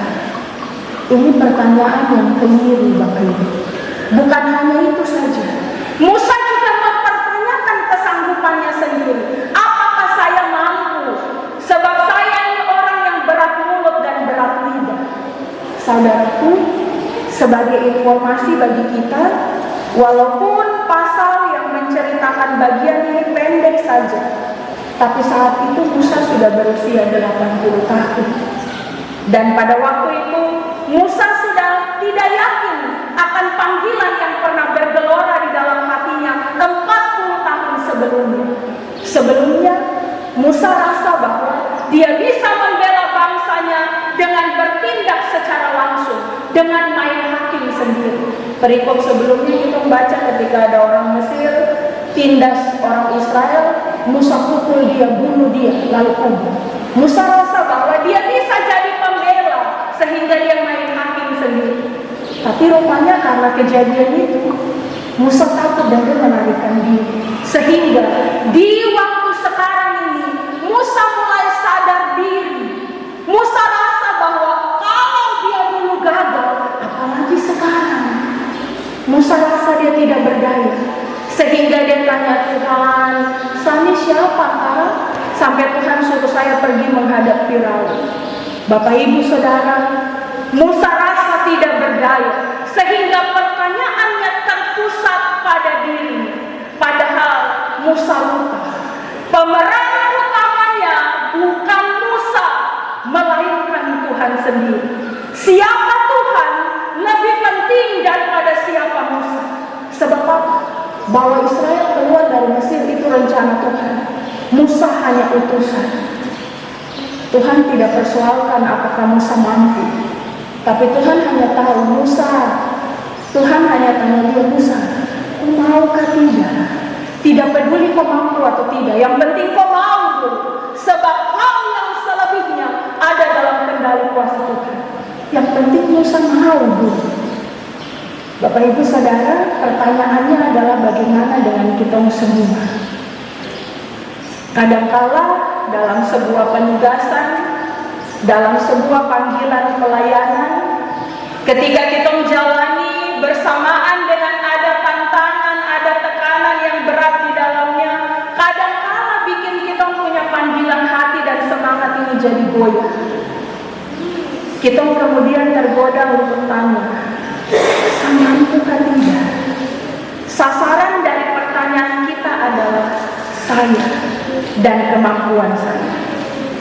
Ini pertanyaan yang keliru, Bapak Ibu. Bukan hanya itu saja, Musa juga mempertanyakan kesanggupannya sendiri. Apakah saya mampu? Sebab saya ini orang yang berat mulut dan berat lidah. Saudaraku, sebagai informasi bagi kita, walaupun pasal yang menceritakan bagian ini pendek saja, tapi saat itu Musa sudah berusia 80 tahun. Dan pada waktu itu Musa sudah tidak yakin akan panggilan yang pernah bergelora di dalam hatinya 40 tahun sebelumnya. Sebelumnya Musa rasa bahwa dia bisa membela bangsanya dengan bertindak secara langsung, dengan main hakim sendiri. Perikop sebelumnya kita membaca ketika ada orang Mesir tindas orang Israel, Musa pukul dia, bunuh dia, lalu kubur. Musa rasa bahwa dia bisa jadi pembela sehingga dia main hakim sendiri. Tapi rupanya karena kejadian itu, Musa takut dan dia melarikan diri. Sehingga di waktu sekarang ini Musa mulai sadar diri. Musa rasa bahwa kalau dia dulu gagal, apalagi sekarang. Musa rasa dia tidak berdaya. Sehingga dia tanya Tuhan, "Sani siapa kau?" Sampai Tuhan suruh saya pergi menghadap Firaun. Bapak Ibu Saudara, Musa rasa tidak berdaya, sehingga pertanyaannya terpusat pada dirinya. Padahal Musa lupa, pemeran utamanya bukan Musa, melainkan Tuhan sendiri. Siapa Tuhan lebih penting daripada siapa Musa. Sebab apa? Bahwa Israel keluar dari Mesir itu rencana Tuhan. Musa hanya utusan. Tuhan tidak persoalkan apakah Musa mampu, tapi Tuhan hanya tahu Musa. Tuhan hanya tanya dia, Musa, kau maukah tidak? Tidak peduli kau mampu atau tidak, yang penting kau mau dulu. Sebab hal yang selebihnya ada dalam kendali kuasa Tuhan. Yang penting Musa mau dulu. Bapak Ibu Saudara, pertanyaannya adalah bagaimana dengan kita semua? Kadangkala dalam sebuah penugasan, dalam sebuah panggilan pelayanan, ketika kita menjalani bersamaan dengan ada tantangan, ada tekanan yang berat di dalamnya, kadangkala bikin kita punya panggilan hati dan semangat ini jadi goyah. Kita kemudian tergoda untuk tanya, samampukah tidak? Sasaran dari pertanyaan kita adalah saya dan kemampuan saya.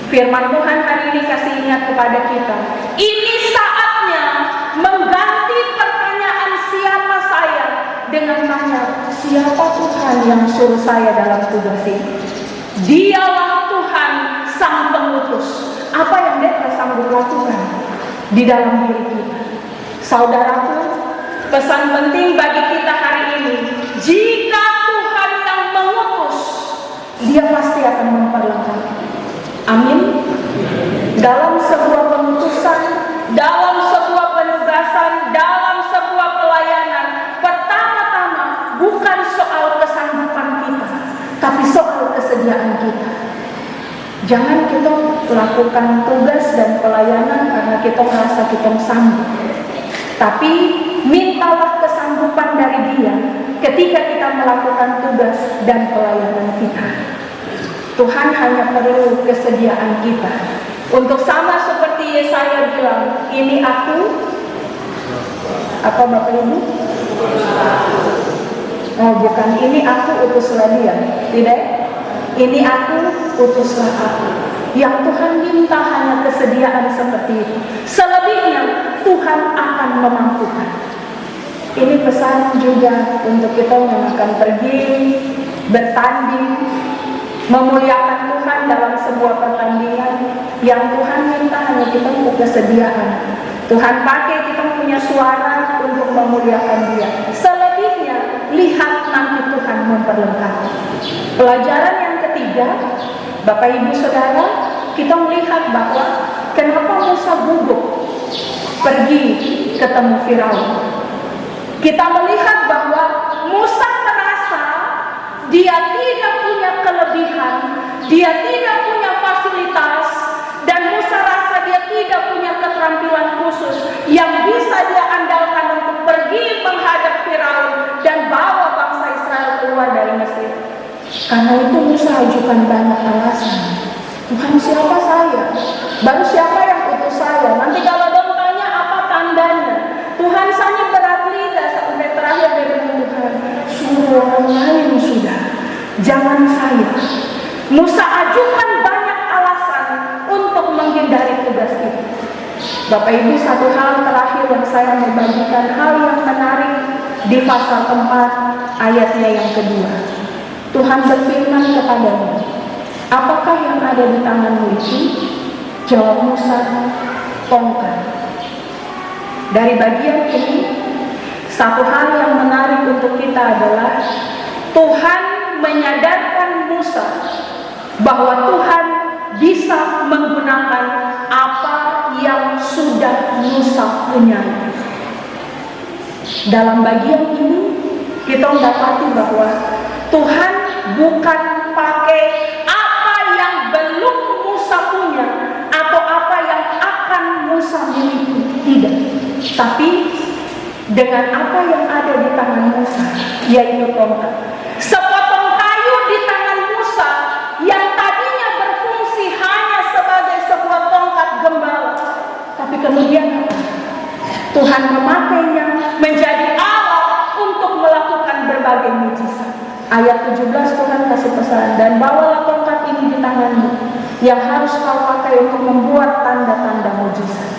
Firman Tuhan hari ini kasih ingat kepada kita, ini saatnya mengganti pertanyaan siapa saya dengan tanya, siapa Tuhan yang suruh saya dalam tugas ini? Dialah Tuhan sang pengutus. Apa yang Dia sanggup lakukan di dalam diri kita? Saudaraku, pesan penting bagi kita hari ini, jika Tuhan yang mengutus, Dia pasti akan memperlengkapi. Amin. Dalam sebuah pengutusan, dalam sebuah penugasan, dalam sebuah pelayanan, pertama-tama bukan soal kesanggupan kita, tapi soal kesediaan kita. Jangan kita lakukan tugas dan pelayanan karena kita merasa kita sanggup, tapi mintalah kesanggupan dari Dia ketika kita melakukan tugas dan pelayanan kita. Tuhan hanya perlu kesediaan kita untuk sama seperti Yesaya bilang, ini aku, apa Bapak Ibu? Oh bukan, ini aku utuslah Dia, tidak? Ini aku utuslah aku. Yang Tuhan minta hanya kesediaan seperti itu. Selebihnya Tuhan akan memampukan. Ini pesan juga untuk kita yang akan pergi bertanding, memuliakan Tuhan dalam sebuah pertandingan. Yang Tuhan minta hanya kita untuk kesediaan. Tuhan pakai kita punya suara untuk memuliakan Dia. Selebihnya lihat nanti Tuhan memperlengkapi. Pelajaran yang ketiga, Bapak Ibu Saudara, kita melihat bahwa kenapa Musa gugup pergi ketemu Firaun. Kita melihat bahwa Musa merasa dia tidak punya kelebihan, dia tidak punya fasilitas, dan Musa rasa dia tidak punya keterampilan khusus yang bisa dia andalkan untuk pergi menghadap Firaun dan bawa bangsa Israel keluar dari Mesir. Karena itu Musa ajukan banyak alasan. Tuhan, siapa saya? Baru siapa yang utus saya? Nanti kalau dong tanya apa tandanya? Tuhan, saya berat lidah sampai terakhir dari Tuhan. Suruh orang lain sudah, jangan saya. Musa ajukan banyak alasan untuk menghindari tugas itu. Bapak Ibu, satu hal terakhir yang saya mau bagikan, hal yang menarik di pasal 4 ayatnya yang kedua. Tuhan berfirman kepadanya, apakah yang ada di tanganmu itu? Jawab Musa, tongkat. Dari bagian ini, satu hal yang menarik untuk kita adalah Tuhan menyadarkan Musa bahwa Tuhan bisa menggunakan apa yang sudah Musa punya. Dalam bagian ini kita mendapati bahwa Tuhan bukan pakai apa yang belum Musa punya atau apa yang akan Musa miliki, tidak. Tapi dengan apa yang ada di tangan Musa, yaitu tongkat. Sepotong kayu di tangan Musa yang tadinya berfungsi hanya sebagai sebuah tongkat gembala, tapi kemudian Tuhan memakainya menjadi alat untuk melakukan berbagai mujizat. Ayat 17 Tuhan kasih pesan, dan bawalah tongkat ini di tanganmu yang harus kau pakai untuk membuat tanda-tanda mujizat.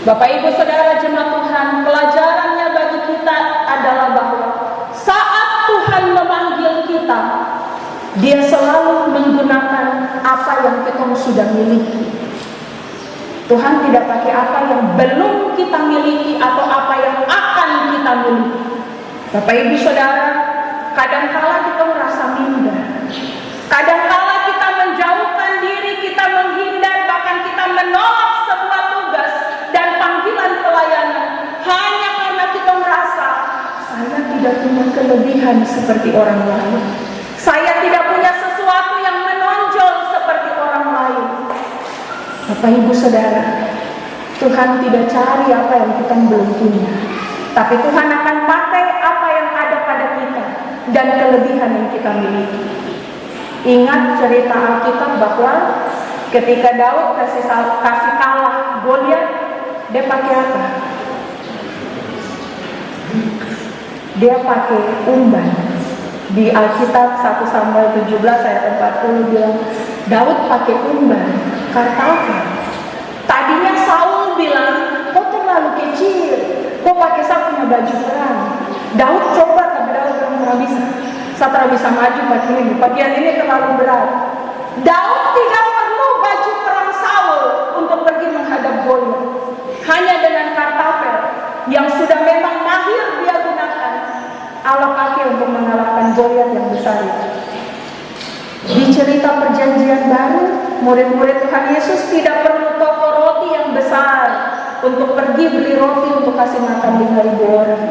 Bapak Ibu Saudara jemaat Tuhan, pelajarannya bagi kita adalah bahwa saat Tuhan memanggil kita, Dia selalu menggunakan apa yang kita sudah miliki. Tuhan tidak pakai apa yang belum kita miliki atau apa yang akan kita miliki. Bapak Ibu Saudara, kadangkala kita merasa minder, kadangkala kita menjauhkan diri, kita menghindar, bahkan kita menolak sebuah tugas dan panggilan pelayanan hanya karena kita merasa saya tidak punya kelebihan seperti orang lain, saya tidak punya sesuatu yang menonjol Bapak Ibu Saudara, Tuhan tidak cari apa yang kita belum punya, tapi Tuhan akan pakai apa yang ada pada kita dan kelebihan yang kita miliki. Ingat cerita Alkitab bahwa ketika Daud kasih kalah Goliat, dia pakai apa? Dia pakai umban. Di Alkitab 1 Samuel 17 ayat 40 bilang Daud pakai umban, kartafel. Tadinya Saul bilang, kau terlalu kecil, kau pakai punya baju perang. Daud coba, tapi Daud bilang tidak bisa. Saya tidak bisa maju pakai ini, pakaian ini terlalu berat. Daud tidak perlu baju perang Saul untuk pergi menghadap Goliat. Hanya dengan kartafel yang sudah memang mahir dia gunakan, Allah pakai untuk mengalahkan Goliat yang besar itu. Di cerita perjanjian baru, murid-murid Tuhan Yesus tidak perlu toko roti yang besar untuk pergi beli roti untuk kasih makan 5.000 orang.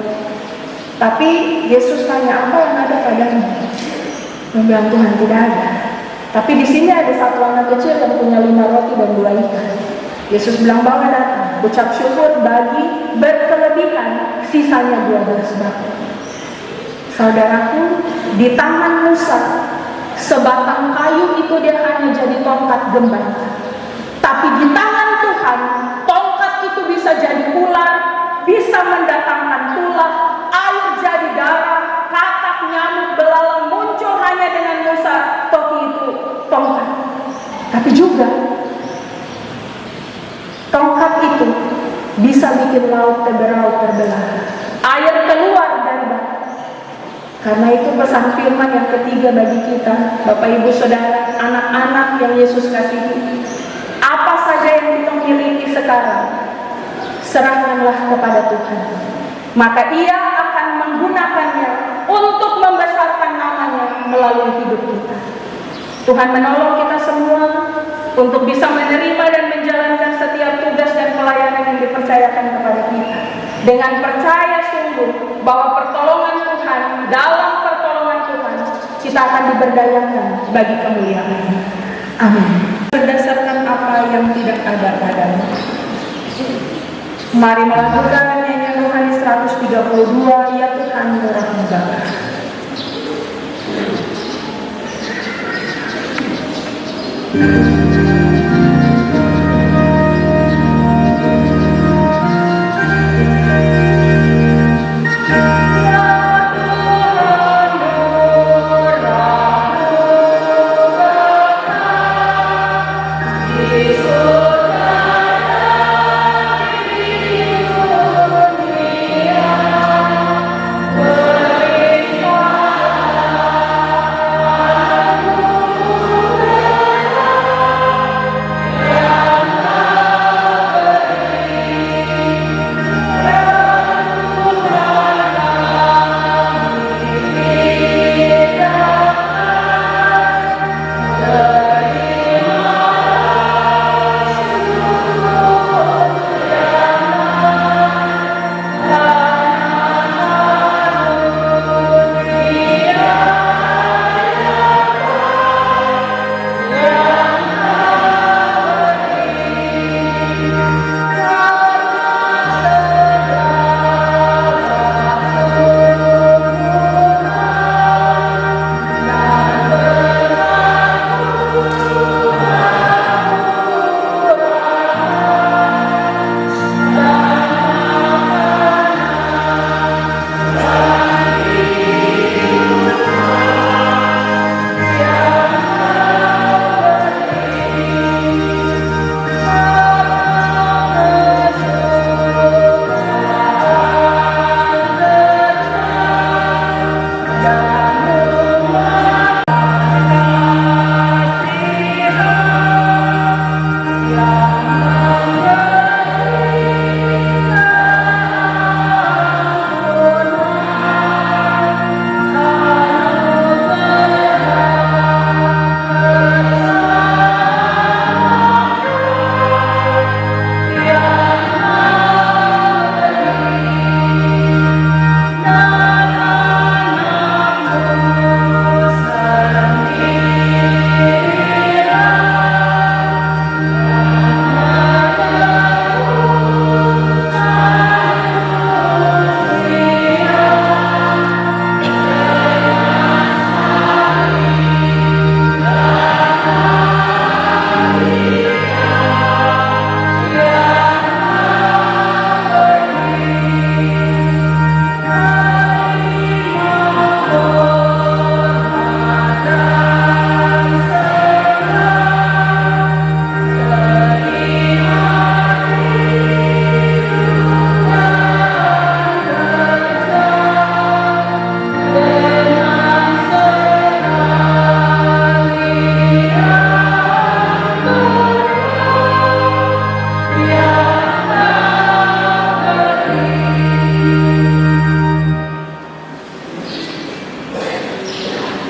Tapi Yesus tanya, apa yang ada padamu? Dia bilang, Tuhan, tidak ada. Tapi di sini ada satu anak kecil yang punya 5 roti dan 2 ikan. Yesus bilang, bawa datang, ucap syukur, bagi, berkelebihan, sisanya 12 bakul. Saudaraku, di tangan Musa, sebatang kayu itu dia hanya jadi tongkat gembala. Tapi di tangan Tuhan, tongkat itu bisa jadi ular, bisa mendatangkan tulah, air jadi darah, katak, nyamuk, belalang muncul hanya dengan Musa, toki itu tongkat. Tapi juga tongkat itu bisa bikin laut terbelah, air keluar dari batu. Karena itu pesan firman yang ketiga bagi kita, Bapak Ibu Saudara, anak-anak yang Yesus kasihi, apa saja yang kita miliki sekarang, serahkanlah kepada Tuhan. Maka Ia akan menggunakannya untuk membesarkan namanya melalui hidup kita. Tuhan menolong kita semua untuk bisa menerima dan menjalankan setiap tugas dan pelayanan yang dipercayakan kepada kita. Dengan percaya sungguh bahwa pertolongan Tuhan, dalam pertolongan Tuhan, kita akan diberdayakan bagi kemuliaan. Amin. Berdasarkan apa yang tidak ada padamu. Mari melakukan nyanyian rohani 132, ya Tuhan murah membakar.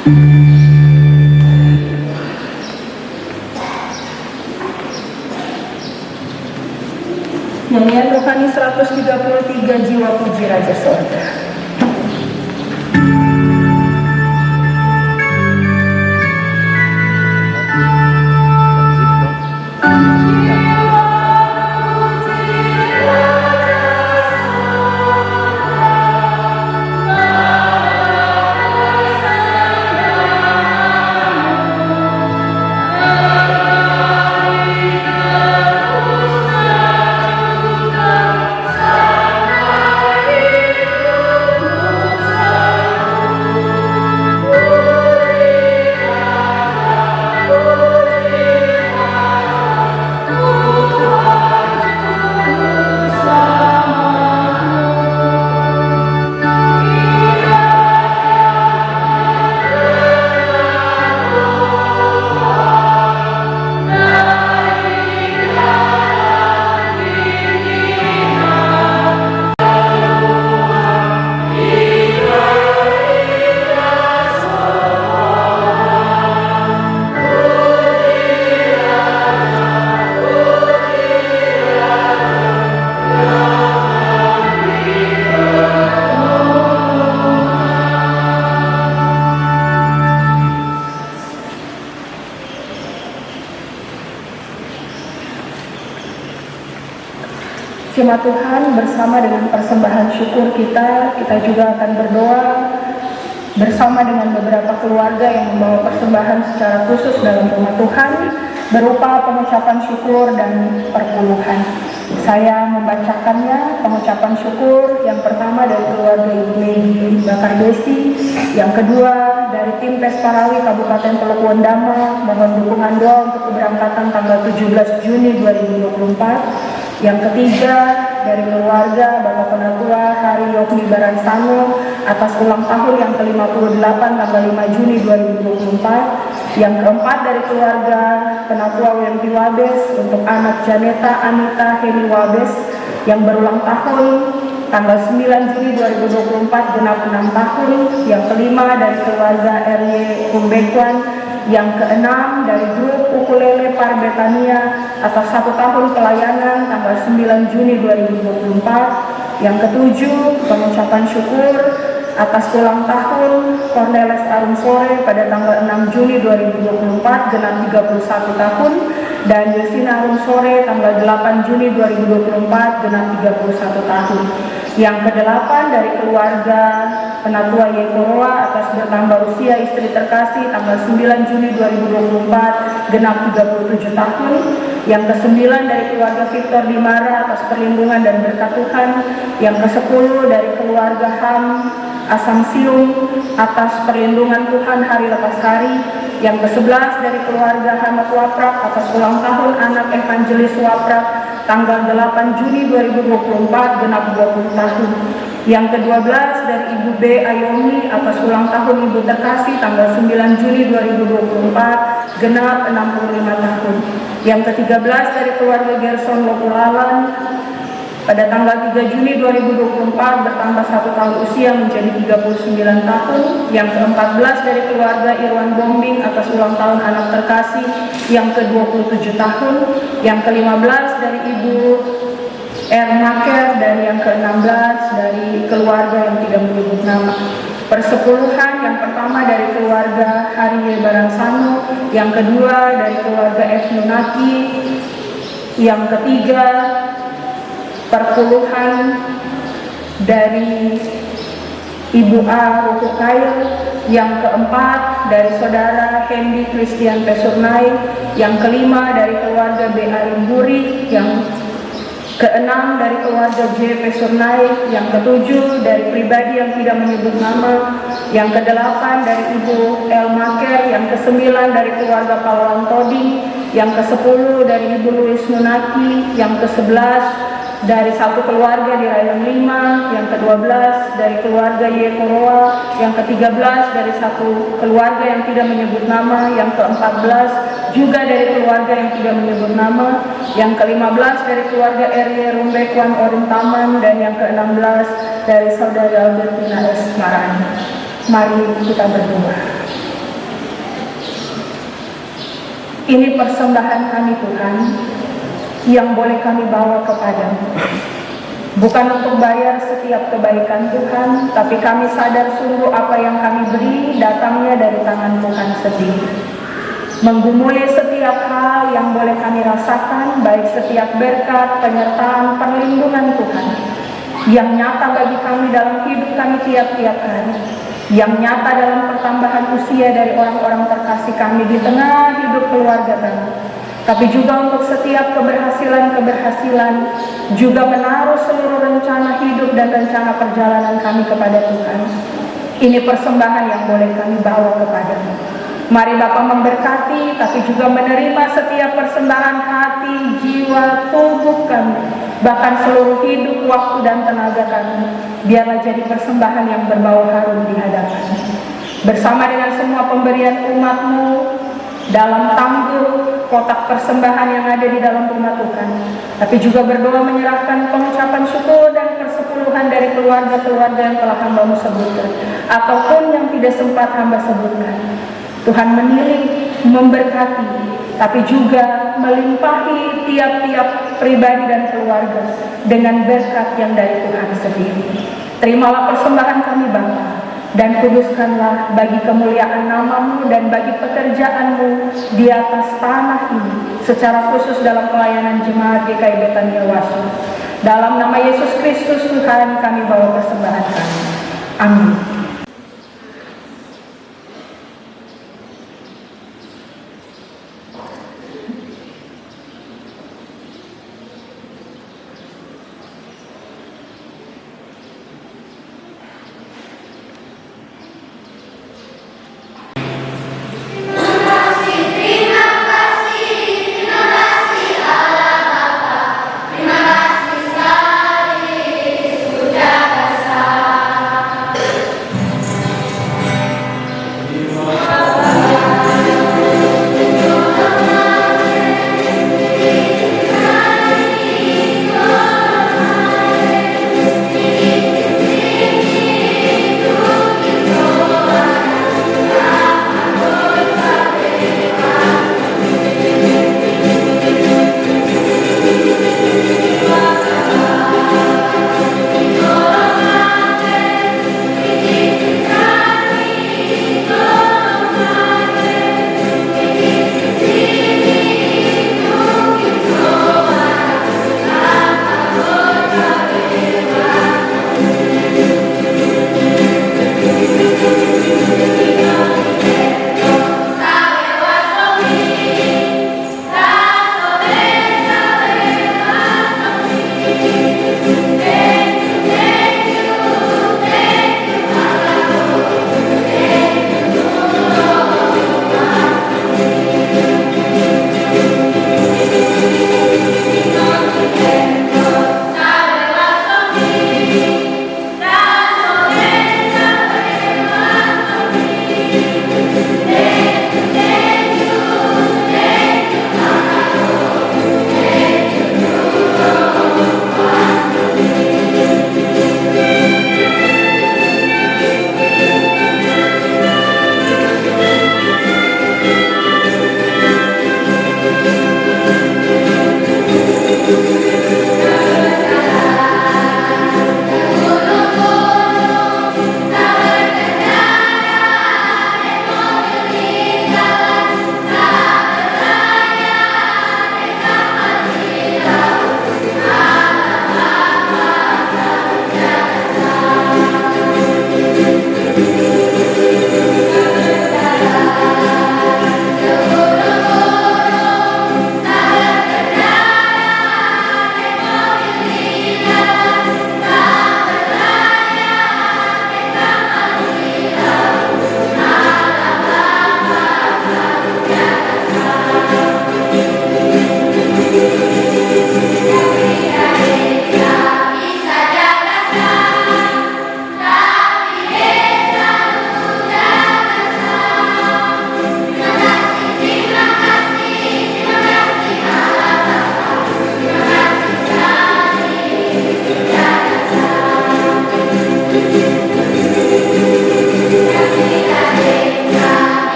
Nyanyian rohani 133 Jiwa Puji Raja Sorga. Jemaat Tuhan, bersama dengan persembahan syukur kita juga akan berdoa bersama dengan beberapa keluarga yang membawa persembahan secara khusus dalam rumah Tuhan berupa pengucapan syukur dan perpuluhan. Saya membacakannya. Pengucapan syukur yang pertama dari keluarga Ibu Megi Bakar Desi, yang kedua dari tim Pesparawi Kabupaten Pelukwan Dama, mohon dukungan doa untuk keberangkatan tanggal 17 Juni 2024. Yang ketiga dari keluarga Bapak Penatua Hari Yokmi Baransano atas ulang tahun yang ke-58 tanggal 5 Juni 2024. Yang keempat dari keluarga Penatua WMP Wabes untuk anak Janeta Anita Heni Wabes yang berulang tahun tanggal 9 Juni 2024 genap 6 tahun. Yang kelima dari keluarga RY Kumbekwan. Yang keenam dari grup Ukulele Par Betania atas 1 tahun pelayanan tanggal 9 Juni 2024. Yang ketujuh, pengucapan syukur atas ulang tahun Cornelis Arum Sore pada tanggal 6 Juni 2024 genap 31 tahun, dan Yosina Arum Sore tanggal 8 Juni 2024 genap 31 tahun. Yang kedelapan dari keluarga Penatua Yekoroa atas bertambah usia istri terkasih tanggal 9 Juni 2024 genap 37 tahun. Yang kesembilan dari keluarga Victor Dimara atas perlindungan dan berkat Tuhan. Yang ke-10 dari keluarga Ham Asam Siung atas perlindungan Tuhan hari lepas hari. Yang ke-11 dari keluarga Hamat Waprak atas ulang tahun anak Evangelis Waprak tanggal 8 Juni 2024 genap 20 tahun. Yang ke-12 dari Ibu B. Ayomi atas ulang tahun Ibu terkasih tanggal 9 Juni 2024 genap 65 tahun. Yang ke-13 dari keluarga Gerson Lokulalan pada tanggal 3 Juni 2024 bertambah 1 tahun usia menjadi 39 tahun. Yang ke-14 dari keluarga Irwan Bombing atas ulang tahun anak terkasih yang ke-27 tahun. Yang ke-15 dari Ibu Ernaker, dan yang ke-16 dari keluarga yang tidak menyebut nama. Persepuluhan yang pertama dari keluarga Hari Baransano, yang kedua dari keluarga F. Nunaki, yang ketiga perpuluhan dari Ibu A. Rukukail, yang keempat dari saudara Hendy Christian Pesurnai, yang kelima dari keluarga B. Arimburi, yang keenam dari keluarga J. Pesurnai, yang ketujuh dari pribadi yang tidak menyebut nama, yang kedelapan dari Ibu El Maker, yang kesembilan dari keluarga Pawalan Todi, yang ke-10 dari Ibu Louis Nunaki, yang ke-11 dari satu keluarga di Rayong 5, yang ke-12 dari keluarga Yekoroa, yang ke-13 dari satu keluarga yang tidak menyebut nama, yang ke-14 juga dari keluarga yang tidak menyebut nama, yang ke-15 dari keluarga RY Rumbekwan Orum Taman, dan yang ke-16 dari saudara Albertina S. Marani. Mari kita berdoa. Ini persembahan kami Tuhan, yang boleh kami bawa kepadamu. Bukan untuk bayar setiap kebaikan Tuhan, tapi kami sadar sungguh apa yang kami beri datangnya dari tangan Tuhan sendiri. Menggumuli setiap hal yang boleh kami rasakan, baik setiap berkat, penyertaan, perlindungan Tuhan, yang nyata bagi kami dalam hidup kami tiap-tiap hari, yang nyata dalam pertambahan usia dari orang-orang terkasih kami di tengah hidup keluarga kami. Tapi juga untuk setiap keberhasilan, juga menaruh seluruh rencana hidup dan rencana perjalanan kami kepada Tuhan. Ini persembahan yang boleh kami bawa kepadamu. Mari Bapa memberkati, tapi juga menerima setiap persembahan hati, jiwa, tubuh kami, bahkan seluruh hidup, waktu, dan tenaga kami. Biarlah jadi persembahan yang berbau harum di hadapan-Mu. Bersama dengan semua pemberian umat-Mu, dalam tangguh kotak persembahan yang ada di dalam rumah Tuhan, tapi juga berdoa menyerahkan pengucapan syukur dan persepuluhan dari keluarga-keluarga yang telah hamba-Mu sebutkan, ataupun yang tidak sempat hamba sebutkan. Tuhan menilik, memberkati, tapi juga melimpahi tiap-tiap pribadi dan keluarga dengan berkat yang dari Tuhan sendiri. Terimalah persembahan kami Bapa, dan kuduskanlah bagi kemuliaan nama-Mu dan bagi pekerjaan-Mu di atas tanah ini, secara khusus dalam pelayanan jemaat GKI Betania Wasu. Dalam nama Yesus Kristus Tuhan kami bawa persembahan kami. Amin.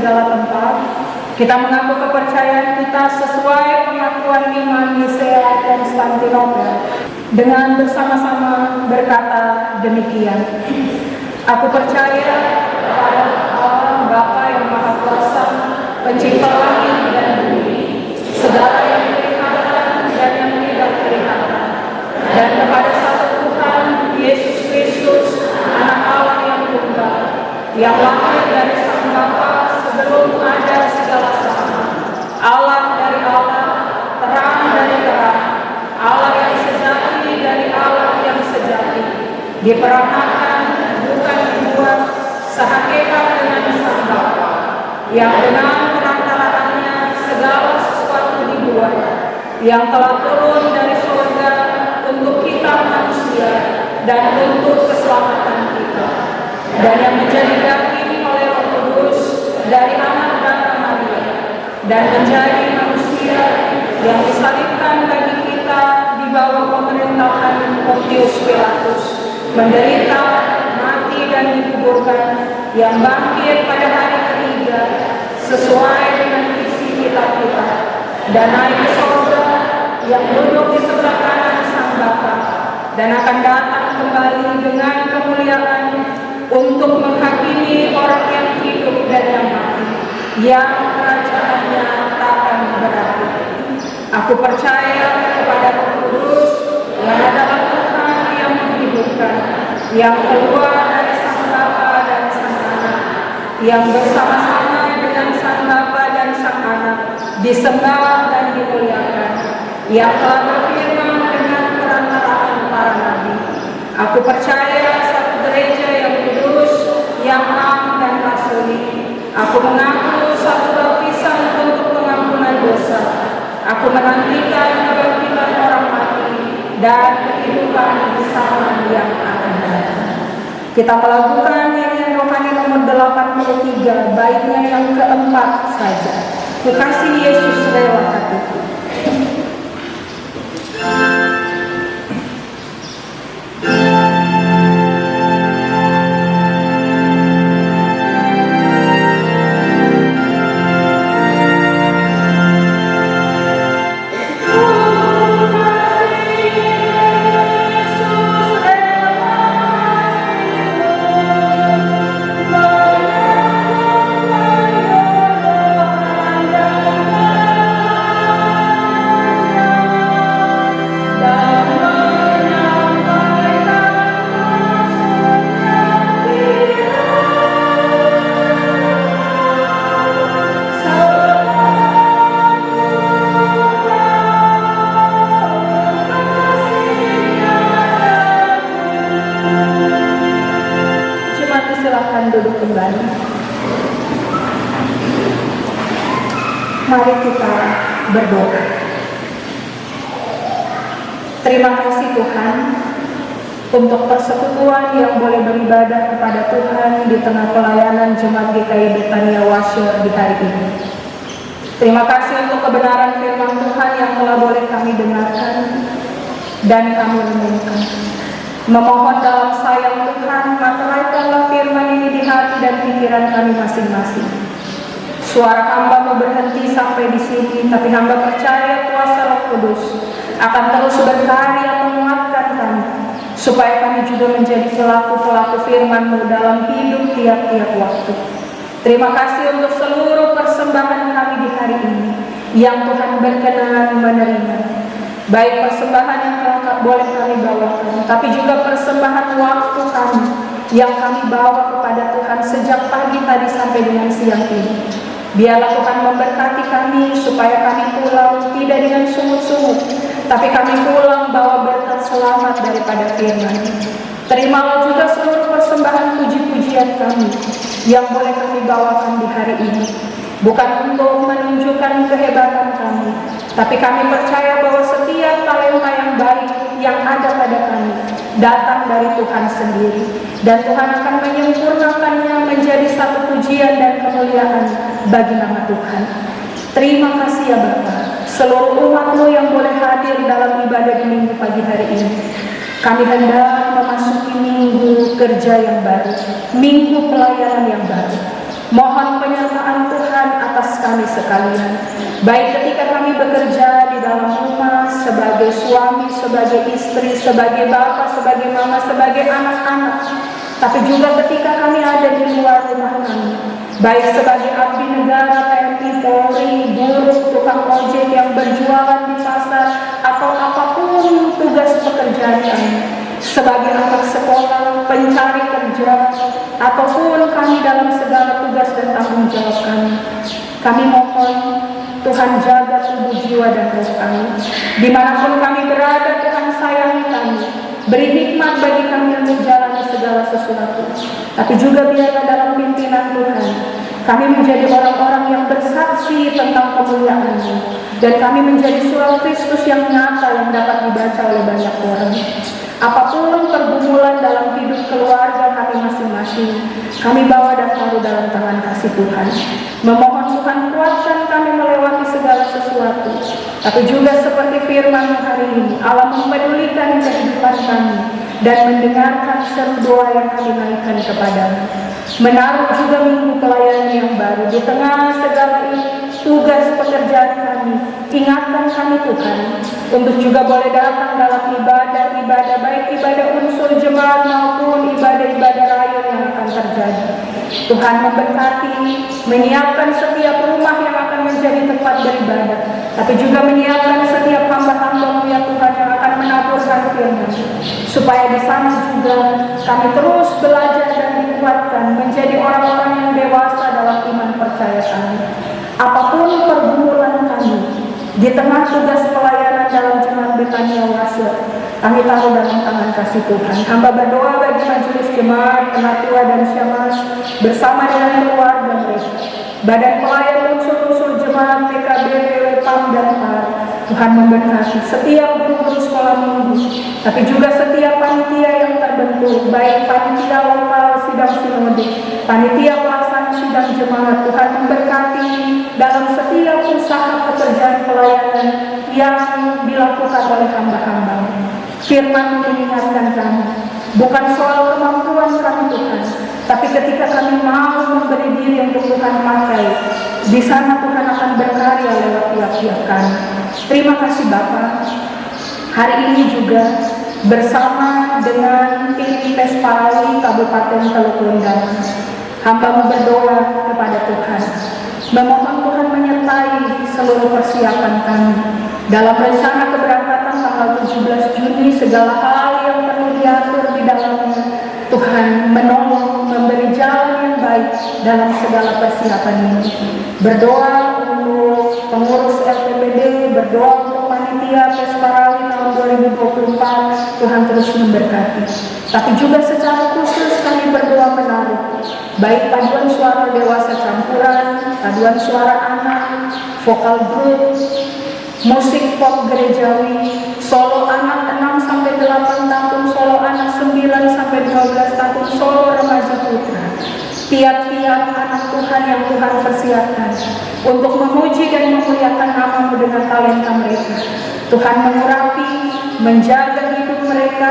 segala tempat. Kita mengaku kepercayaan kita sesuai pengakuan iman Nisea dan Konstantinopel dengan bersama-sama berkata demikian. Aku percaya kepada Allah Bapa yang Maha Kuasa, Pencipta langit dan bumi, segala yang kelihatan dan yang tidak kelihatan, dan kepada satu Tuhan Yesus Kristus, Anak Allah yang tunggal, yang lahir dari Sang Bapa sebelum ada segala sesuatu, Allah dari Allah, terang dari terang, Allah yang sejati dari Allah yang sejati, diperankan bukan dibuat, sehakikat dengan Sang Bapa, yang dengan perantaraannya segala sesuatu dibuat, yang telah turun dari surga untuk kita manusia dan untuk keselamatan kita, dan yang menjadi daging oleh Roh Kudus dari anak Bapa Maria, dan menjadi manusia yang disalibkan bagi kita di bawah pemerintahan Pontius Pilatus, menderita, mati dan dikuburkan, yang bangkit pada hari ketiga sesuai dengan isi kitab kita, dan naik ke surga, yang duduk di sebelah kanan Sang Bapa, dan akan datang kembali dengan kemuliaan untuk menghakimi orang yang hidup dan yang mati, yang kerajaannya tak akan berakhir. Aku percaya kepada Roh Kudus yang adalah Tuhan yang menghidupkan, yang keluar dari Sang Bapa dan Sang Anak, yang bersama-sama dengan Sang Bapa dan Sang Anak disembah dan dimuliakan, yang telah berfirman dengan perantaraan para nabi. Aku percaya satu gereja yang kudus, yang am dan rasuli. Aku mengaku satu baptisan untuk pengampunan dosa. Aku menantikan kebangkitan orang mati dan kehidupan bersama yang akan datang. Kita melakukan nyanyian rohani nomor 83, baiknya yang keempat saja. Kekasih Yesus rela hatiku. Duduk kembali. Mari kita berdoa. Terima kasih Tuhan untuk persekutuan yang boleh beribadah kepada Tuhan di tengah pelayanan Jemaat GKI Betania Washer di hari ini. Terima kasih untuk kebenaran firman Tuhan yang telah boleh kami dengarkan dan kami renungkan. Memohon dalam sayang Tuhan, materaikanlah firman ini di hati dan pikiran kami masing-masing. Suara hamba mau berhenti sampai di sini, tapi hamba percaya kuasa Roh Kudus akan terus berkarya menguatkan kami, supaya kami juga menjadi pelaku-pelaku firman-Mu dalam hidup tiap-tiap waktu. Terima kasih untuk seluruh persembahan kami di hari ini, yang Tuhan berkenan menerima. Baik persembahan yang telah boleh kami bawakan, tapi juga persembahan waktu kami yang kami bawa kepada Tuhan sejak pagi tadi sampai dengan siang ini. Biarlah Tuhan memberkati kami supaya kami pulang tidak dengan sungut-sungut, tapi kami pulang bawa berkat selamat daripada firman. Terimalah juga seluruh persembahan puji-pujian kami yang boleh kami bawakan di hari ini. Bukan untuk menunjukkan kehebatan kami, tapi kami percaya bahwa setiap talenta yang baik yang ada pada kami datang dari Tuhan sendiri, dan Tuhan akan menyempurnakannya menjadi satu pujian dan kemuliaan bagi nama Tuhan. Terima kasih ya Bapa, seluruh umat-Mu yang boleh hadir dalam ibadah di minggu pagi hari ini. Kami hendak memasuki minggu kerja yang baru, minggu pelayanan yang baru. Mohon penyertaan Tuhan sekalian. Baik ketika kami bekerja di dalam rumah, sebagai suami, sebagai istri, sebagai bapak, sebagai mama, sebagai anak-anak, tapi juga ketika kami ada di luar rumah kami, baik sebagai abdi negara, TNI, Polri, buruh, tukang ojek yang berjualan di pasar, atau apapun tugas pekerjaan kami, sebagai anak sekolah, pencari kerja, ataupun kami dalam segala tugas dan tanggung jawab kami mohon Tuhan jaga tubuh, jiwa, dan roh kami. Dimanapun kami berada, Tuhan sayangi kami. Beri hikmat bagi kami untuk menjalani segala sesuatu. Tapi juga biarlah dalam pimpinan Tuhan, kami menjadi orang-orang yang bersaksi tentang kemuliaan-Mu. Dan kami menjadi surat Kristus yang nyata yang dapat dibaca oleh banyak orang. Apapun pergumulan dalam hidup keluarga kami masing-masing, kami bawa dan taruh dalam tangan kasih Tuhan. Memohon Tuhan kuatkan kami melewati segala sesuatu. Tapi juga seperti firman hari ini, Allah mempedulikan kehidupan kami dan mendengarkan seru doa yang kami naikkan kepada-Mu. Menaruh juga minggu pelayanan yang baru di tengah segala tugas pekerjaan kami. Ingatkan kami Tuhan untuk juga boleh datang dalam ibadah-ibadah, baik ibadah unsur jemaat maupun ibadah-ibadah rayon yang akan terjadi. Tuhan memberkati, menyiapkan setiap rumah yang akan menjadi tempat beribadah, tapi juga menyiapkan setiap hamba-hamba-Mu ya Tuhan yang akan menaburkan firman, supaya di sana juga kami terus belajar dan dikuatkan menjadi orang-orang yang dewasa dalam iman percaya kami. Apapun pergumulan kami di tengah tugas pelayanan dalam jemaat Betania Wasir, kami taruh dalam tangan kasih Tuhan. Hamba berdoa bagi majelis jemaat, penatua dan syamaz bersama dengan keluarga mereka, badan pelayan unsur-unsur jemaat PKB, PAM dan PAR. Tuhan memberkati setiap guru-guru sekolah minggu, tapi juga setiap panitia yang terbentuk, baik panitia lokal sidang sinode, panitia pelaksana sidang jemaat. Tuhan memberkati dalam setiap usaha pekerjaan pelayanan yang dilakukan oleh hamba-hamba. Firman mengingatkan kami, bukan soal kemampuan kami Tuhan, tapi ketika kami mau memberi diri untuk Tuhan pakai, di sana Tuhan akan berkarya lewat tiap-tiap kami. Terima kasih Bapa. Hari ini juga bersama dengan tim Pesparali Kabupaten Teluk Lembang, hamba berdoa kepada Tuhan, memohon Tuhan menyertai seluruh persiapan kami dalam rencana keberangkatan tanggal 17 Juni. Segala hal yang perlu diatur di dalamnya, Tuhan menolong, memberi jalan yang baik dalam segala persiapan ini. Berdoa untuk pengurus LPPD, berdoa untuk panitia Pesparali tahun 2024, Tuhan terus memberkati. Tapi juga secara khusus kami berdoa menaruh baik paduan suara dewasa campuran, paduan suara anak, vokal grup, musik pop gerejawi, solo anak 6-8 tahun, solo anak 9-12 tahun, solo remaja putra. Tiap-tiap anak Tuhan yang Tuhan persiapkan untuk memuji dan memuliakan nama-Mu dengan talenta mereka, Tuhan mengurapi, menjaga hidup mereka,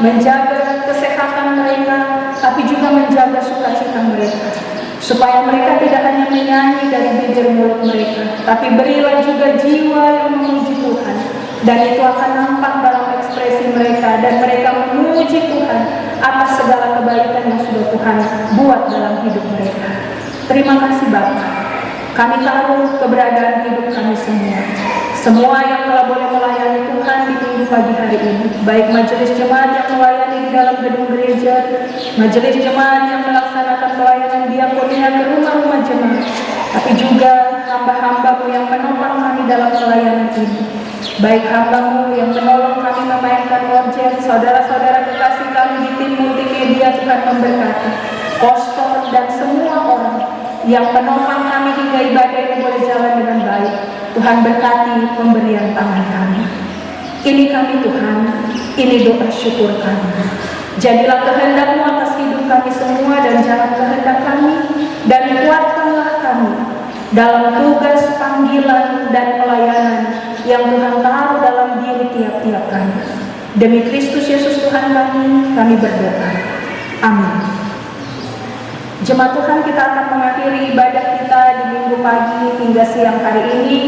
menjaga kesehatan mereka, tapi juga menjaga sukacita mereka, supaya mereka tidak hanya menyanyi dari bibir mulut mereka, tapi berilah juga jiwa yang memuji Tuhan, dan itu akan nampak dalam ekspresi mereka, dan mereka memuji Tuhan atas segala kebaikan yang sudah Tuhan buat dalam hidup mereka. Terima kasih Bapa. Kami taruh keberadaan hidup kami semua yang telah boleh melayani Tuhan di minggu pagi hari ini, baik majelis jemaat yang melayani di dalam gedung gereja, majelis jemaat yang melaksanakan pelayanan diakonia ke rumah-rumah jemaat, tapi juga hamba-hamba-Mu yang menopang kami dalam pelayanan ini, baik hamba-Mu yang menolong kami memainkan objek, saudara-saudara kekasih kami di tim multimedia. Tuhan memberkati kostor dan semua orang yang menopang kami hingga ibadah ini boleh jalan dengan baik. Tuhan berkati pemberian tangan kami. Ini kami Tuhan, ini doa syukur kami. Jadilah kehendak-Mu atas hidup kami semua dan jangan kehendak kami, dan kuatkanlah kami dalam tugas panggilan dan pelayanan yang Tuhan taruh dalam diri tiap-tiap kami. Demi Kristus Yesus Tuhan kami berdoa. Amin. Jemaat Tuhan, kita akan mengakhiri ibadah kita di minggu pagi hingga siang hari ini,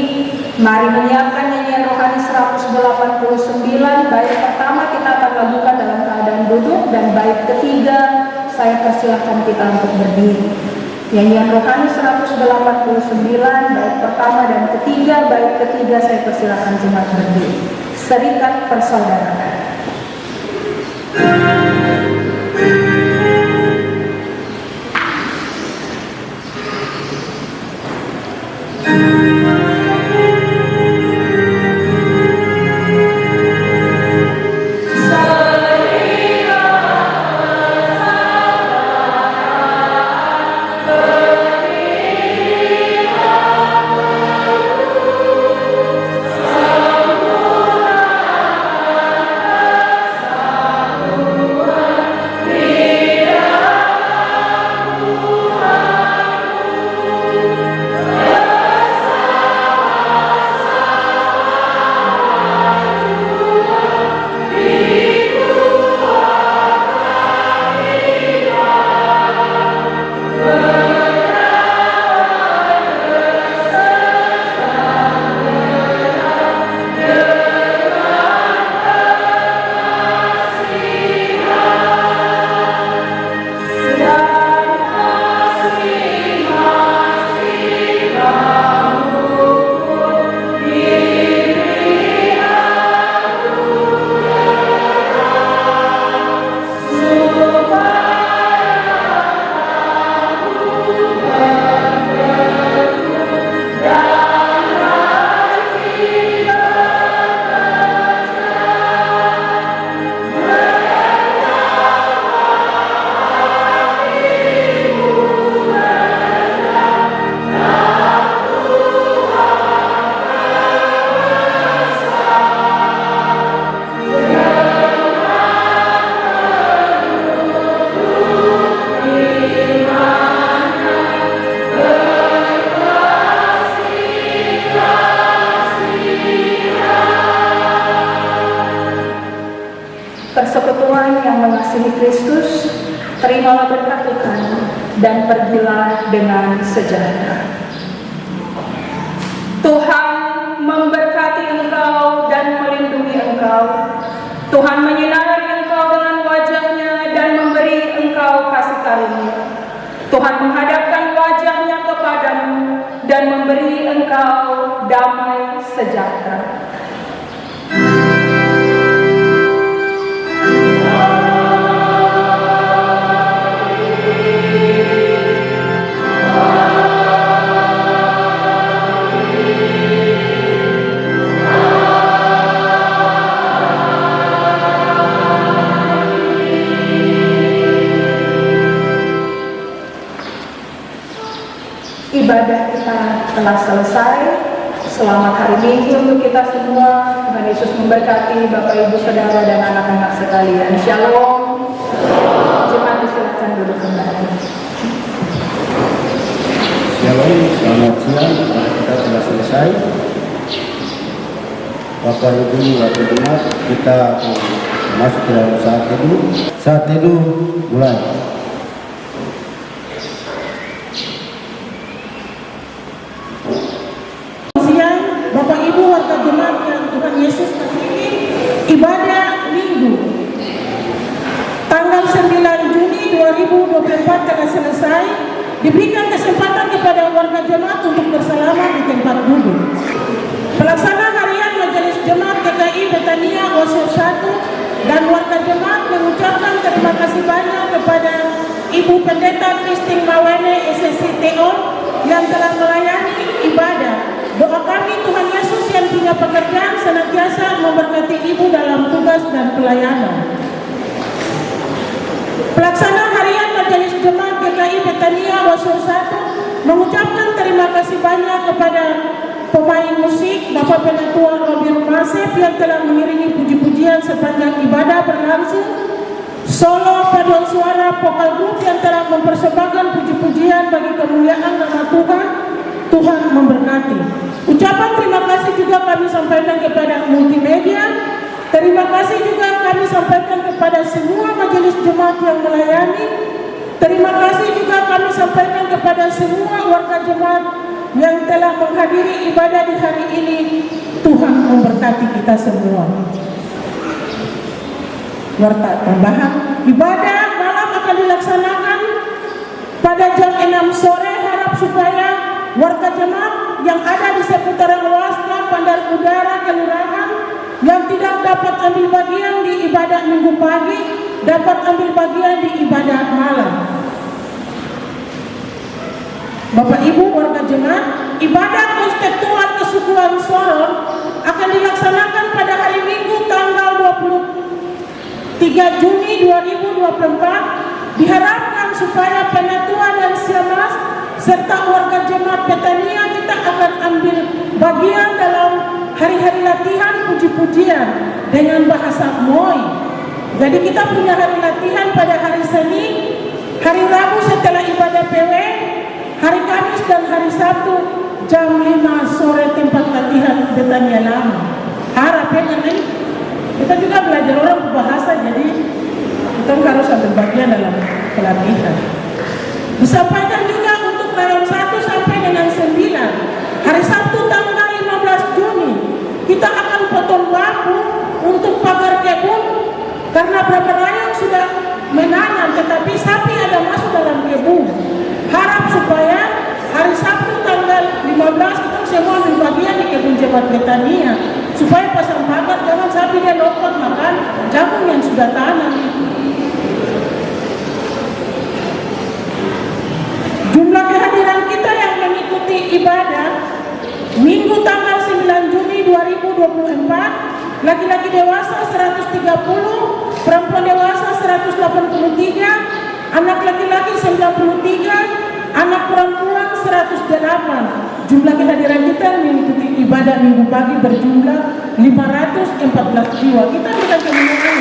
mari menyiapkan nyanyian rohani 189. Bait pertama kita akan lakukan dalam keadaan duduk, dan bait ketiga saya persilahkan kita untuk berdiri. Nyanyian rohani 189, bait pertama dan ketiga, bait ketiga saya persilahkan jemaat berdiri. Serikat persaudaraan. Persekutuan yang mengasihi Kristus, terimalah berkat Tuhan dan pergilah dengan sejahtera. Tuhan memberkati engkau dan melindungi engkau. Tuhan menyinari engkau dengan wajah-Nya dan memberi engkau kasih karunia. Tuhan menghadapkan wajah-Nya kepadamu dan memberi engkau damai sejahtera. Ibadah kita telah selesai. Selamat hari Minggu untuk kita semua. Tuhan Yesus memberkati Bapak Ibu Saudara dan anak-anak sekalian. Shalom. Jemaat disilakan duduk kembali. Shalom, selamat siang. Kita telah selesai. Bapak Ibu waktu jemaat, kita masuk ke dalam saat teduh. Saat teduh mulai. Bapak Ibu warga jemaat yang Tuhan Yesus kasihi, ibadah Minggu tanggal 9 Juni 2024 telah selesai. Diberikan kesempatan kepada warga jemaat untuk bersalaman di tempat duduk. Pelaksana harian Majelis Jemaat GKI Betania Osir 1 dan warga jemaat mengucapkan terima kasih banyak kepada Ibu Pendeta Christine Mawene SSCTO yang telah melayani ibadah. Doa kami Tuhan Yesus yang punya pekerjaan senantiasa memberkati Ibu dalam tugas dan pelayanan. Pelaksana harian Majelis Jemaat GKI Betania Osir 1 mengucapkan terima kasih banyak kepada pemain musik Bapak Penatua Robi Rumasep yang telah mengiringi puji-pujian sepanjang ibadah berlangsung. Solo paduan suara vokal grup yang telah mempersembahkan puji-pujian bagi kemuliaan nama Tuhan. Tuhan memberkati. Ucapan terima kasih juga kami sampaikan kepada multimedia. Terima kasih juga kami sampaikan kepada semua majelis jemaat yang melayani. Terima kasih juga kami sampaikan kepada semua warga jemaat yang telah menghadiri ibadah di hari ini. Tuhan memberkati kita semua. Warta tambahan, ibadah malam akan dilaksanakan pada jam 6 sore. Harap supaya warga jemaat yang ada di seputaran Wasda, Bandar Udara, Kelurahan yang tidak dapat ambil bagian di ibadah minggu pagi dapat ambil bagian di ibadah malam. Bapak Ibu warga jemaat, ibadah konseptual kesukuan Sorong akan dilaksanakan pada hari Minggu tanggal 23 Juni 2024. Diharapkan supaya penatua dan siamas serta warga jemaat Betania kita akan ambil bagian dalam hari-hari latihan puji-pujian dengan bahasa Moi. Jadi kita punya hari latihan pada hari Senin, hari Rabu setelah ibadah PW, hari Kamis dan hari Sabtu jam 5 sore tempat latihan Betania Lama. Harapnya nanti kita juga belajar orang bahasa, jadi kita harus ambil bagian dalam pelatihan. Disampaikan juga untuk layang 1 sampai dengan 9. Hari Sabtu tanggal 15 Juni kita akan potong bambu untuk pagar kebun karena beberapa layang sudah menanam tetapi sapi ada masuk dalam kebun. Harap supaya hari Sabtu tanggal 15 kita semua ambil bagian di kebun jemaat Betania supaya pasang pagar, jangan sapi dia lompat makan jagung yang sudah tanam. Jumlah kehadiran kita yang mengikuti ibadah Minggu tanggal 9 Juni 2024, laki-laki dewasa 130, perempuan dewasa 183, anak laki-laki 93, anak perempuan 108. Jumlah kehadiran kita mengikuti ibadah Minggu pagi berjumlah 514 jiwa. Kita berikan kemenangan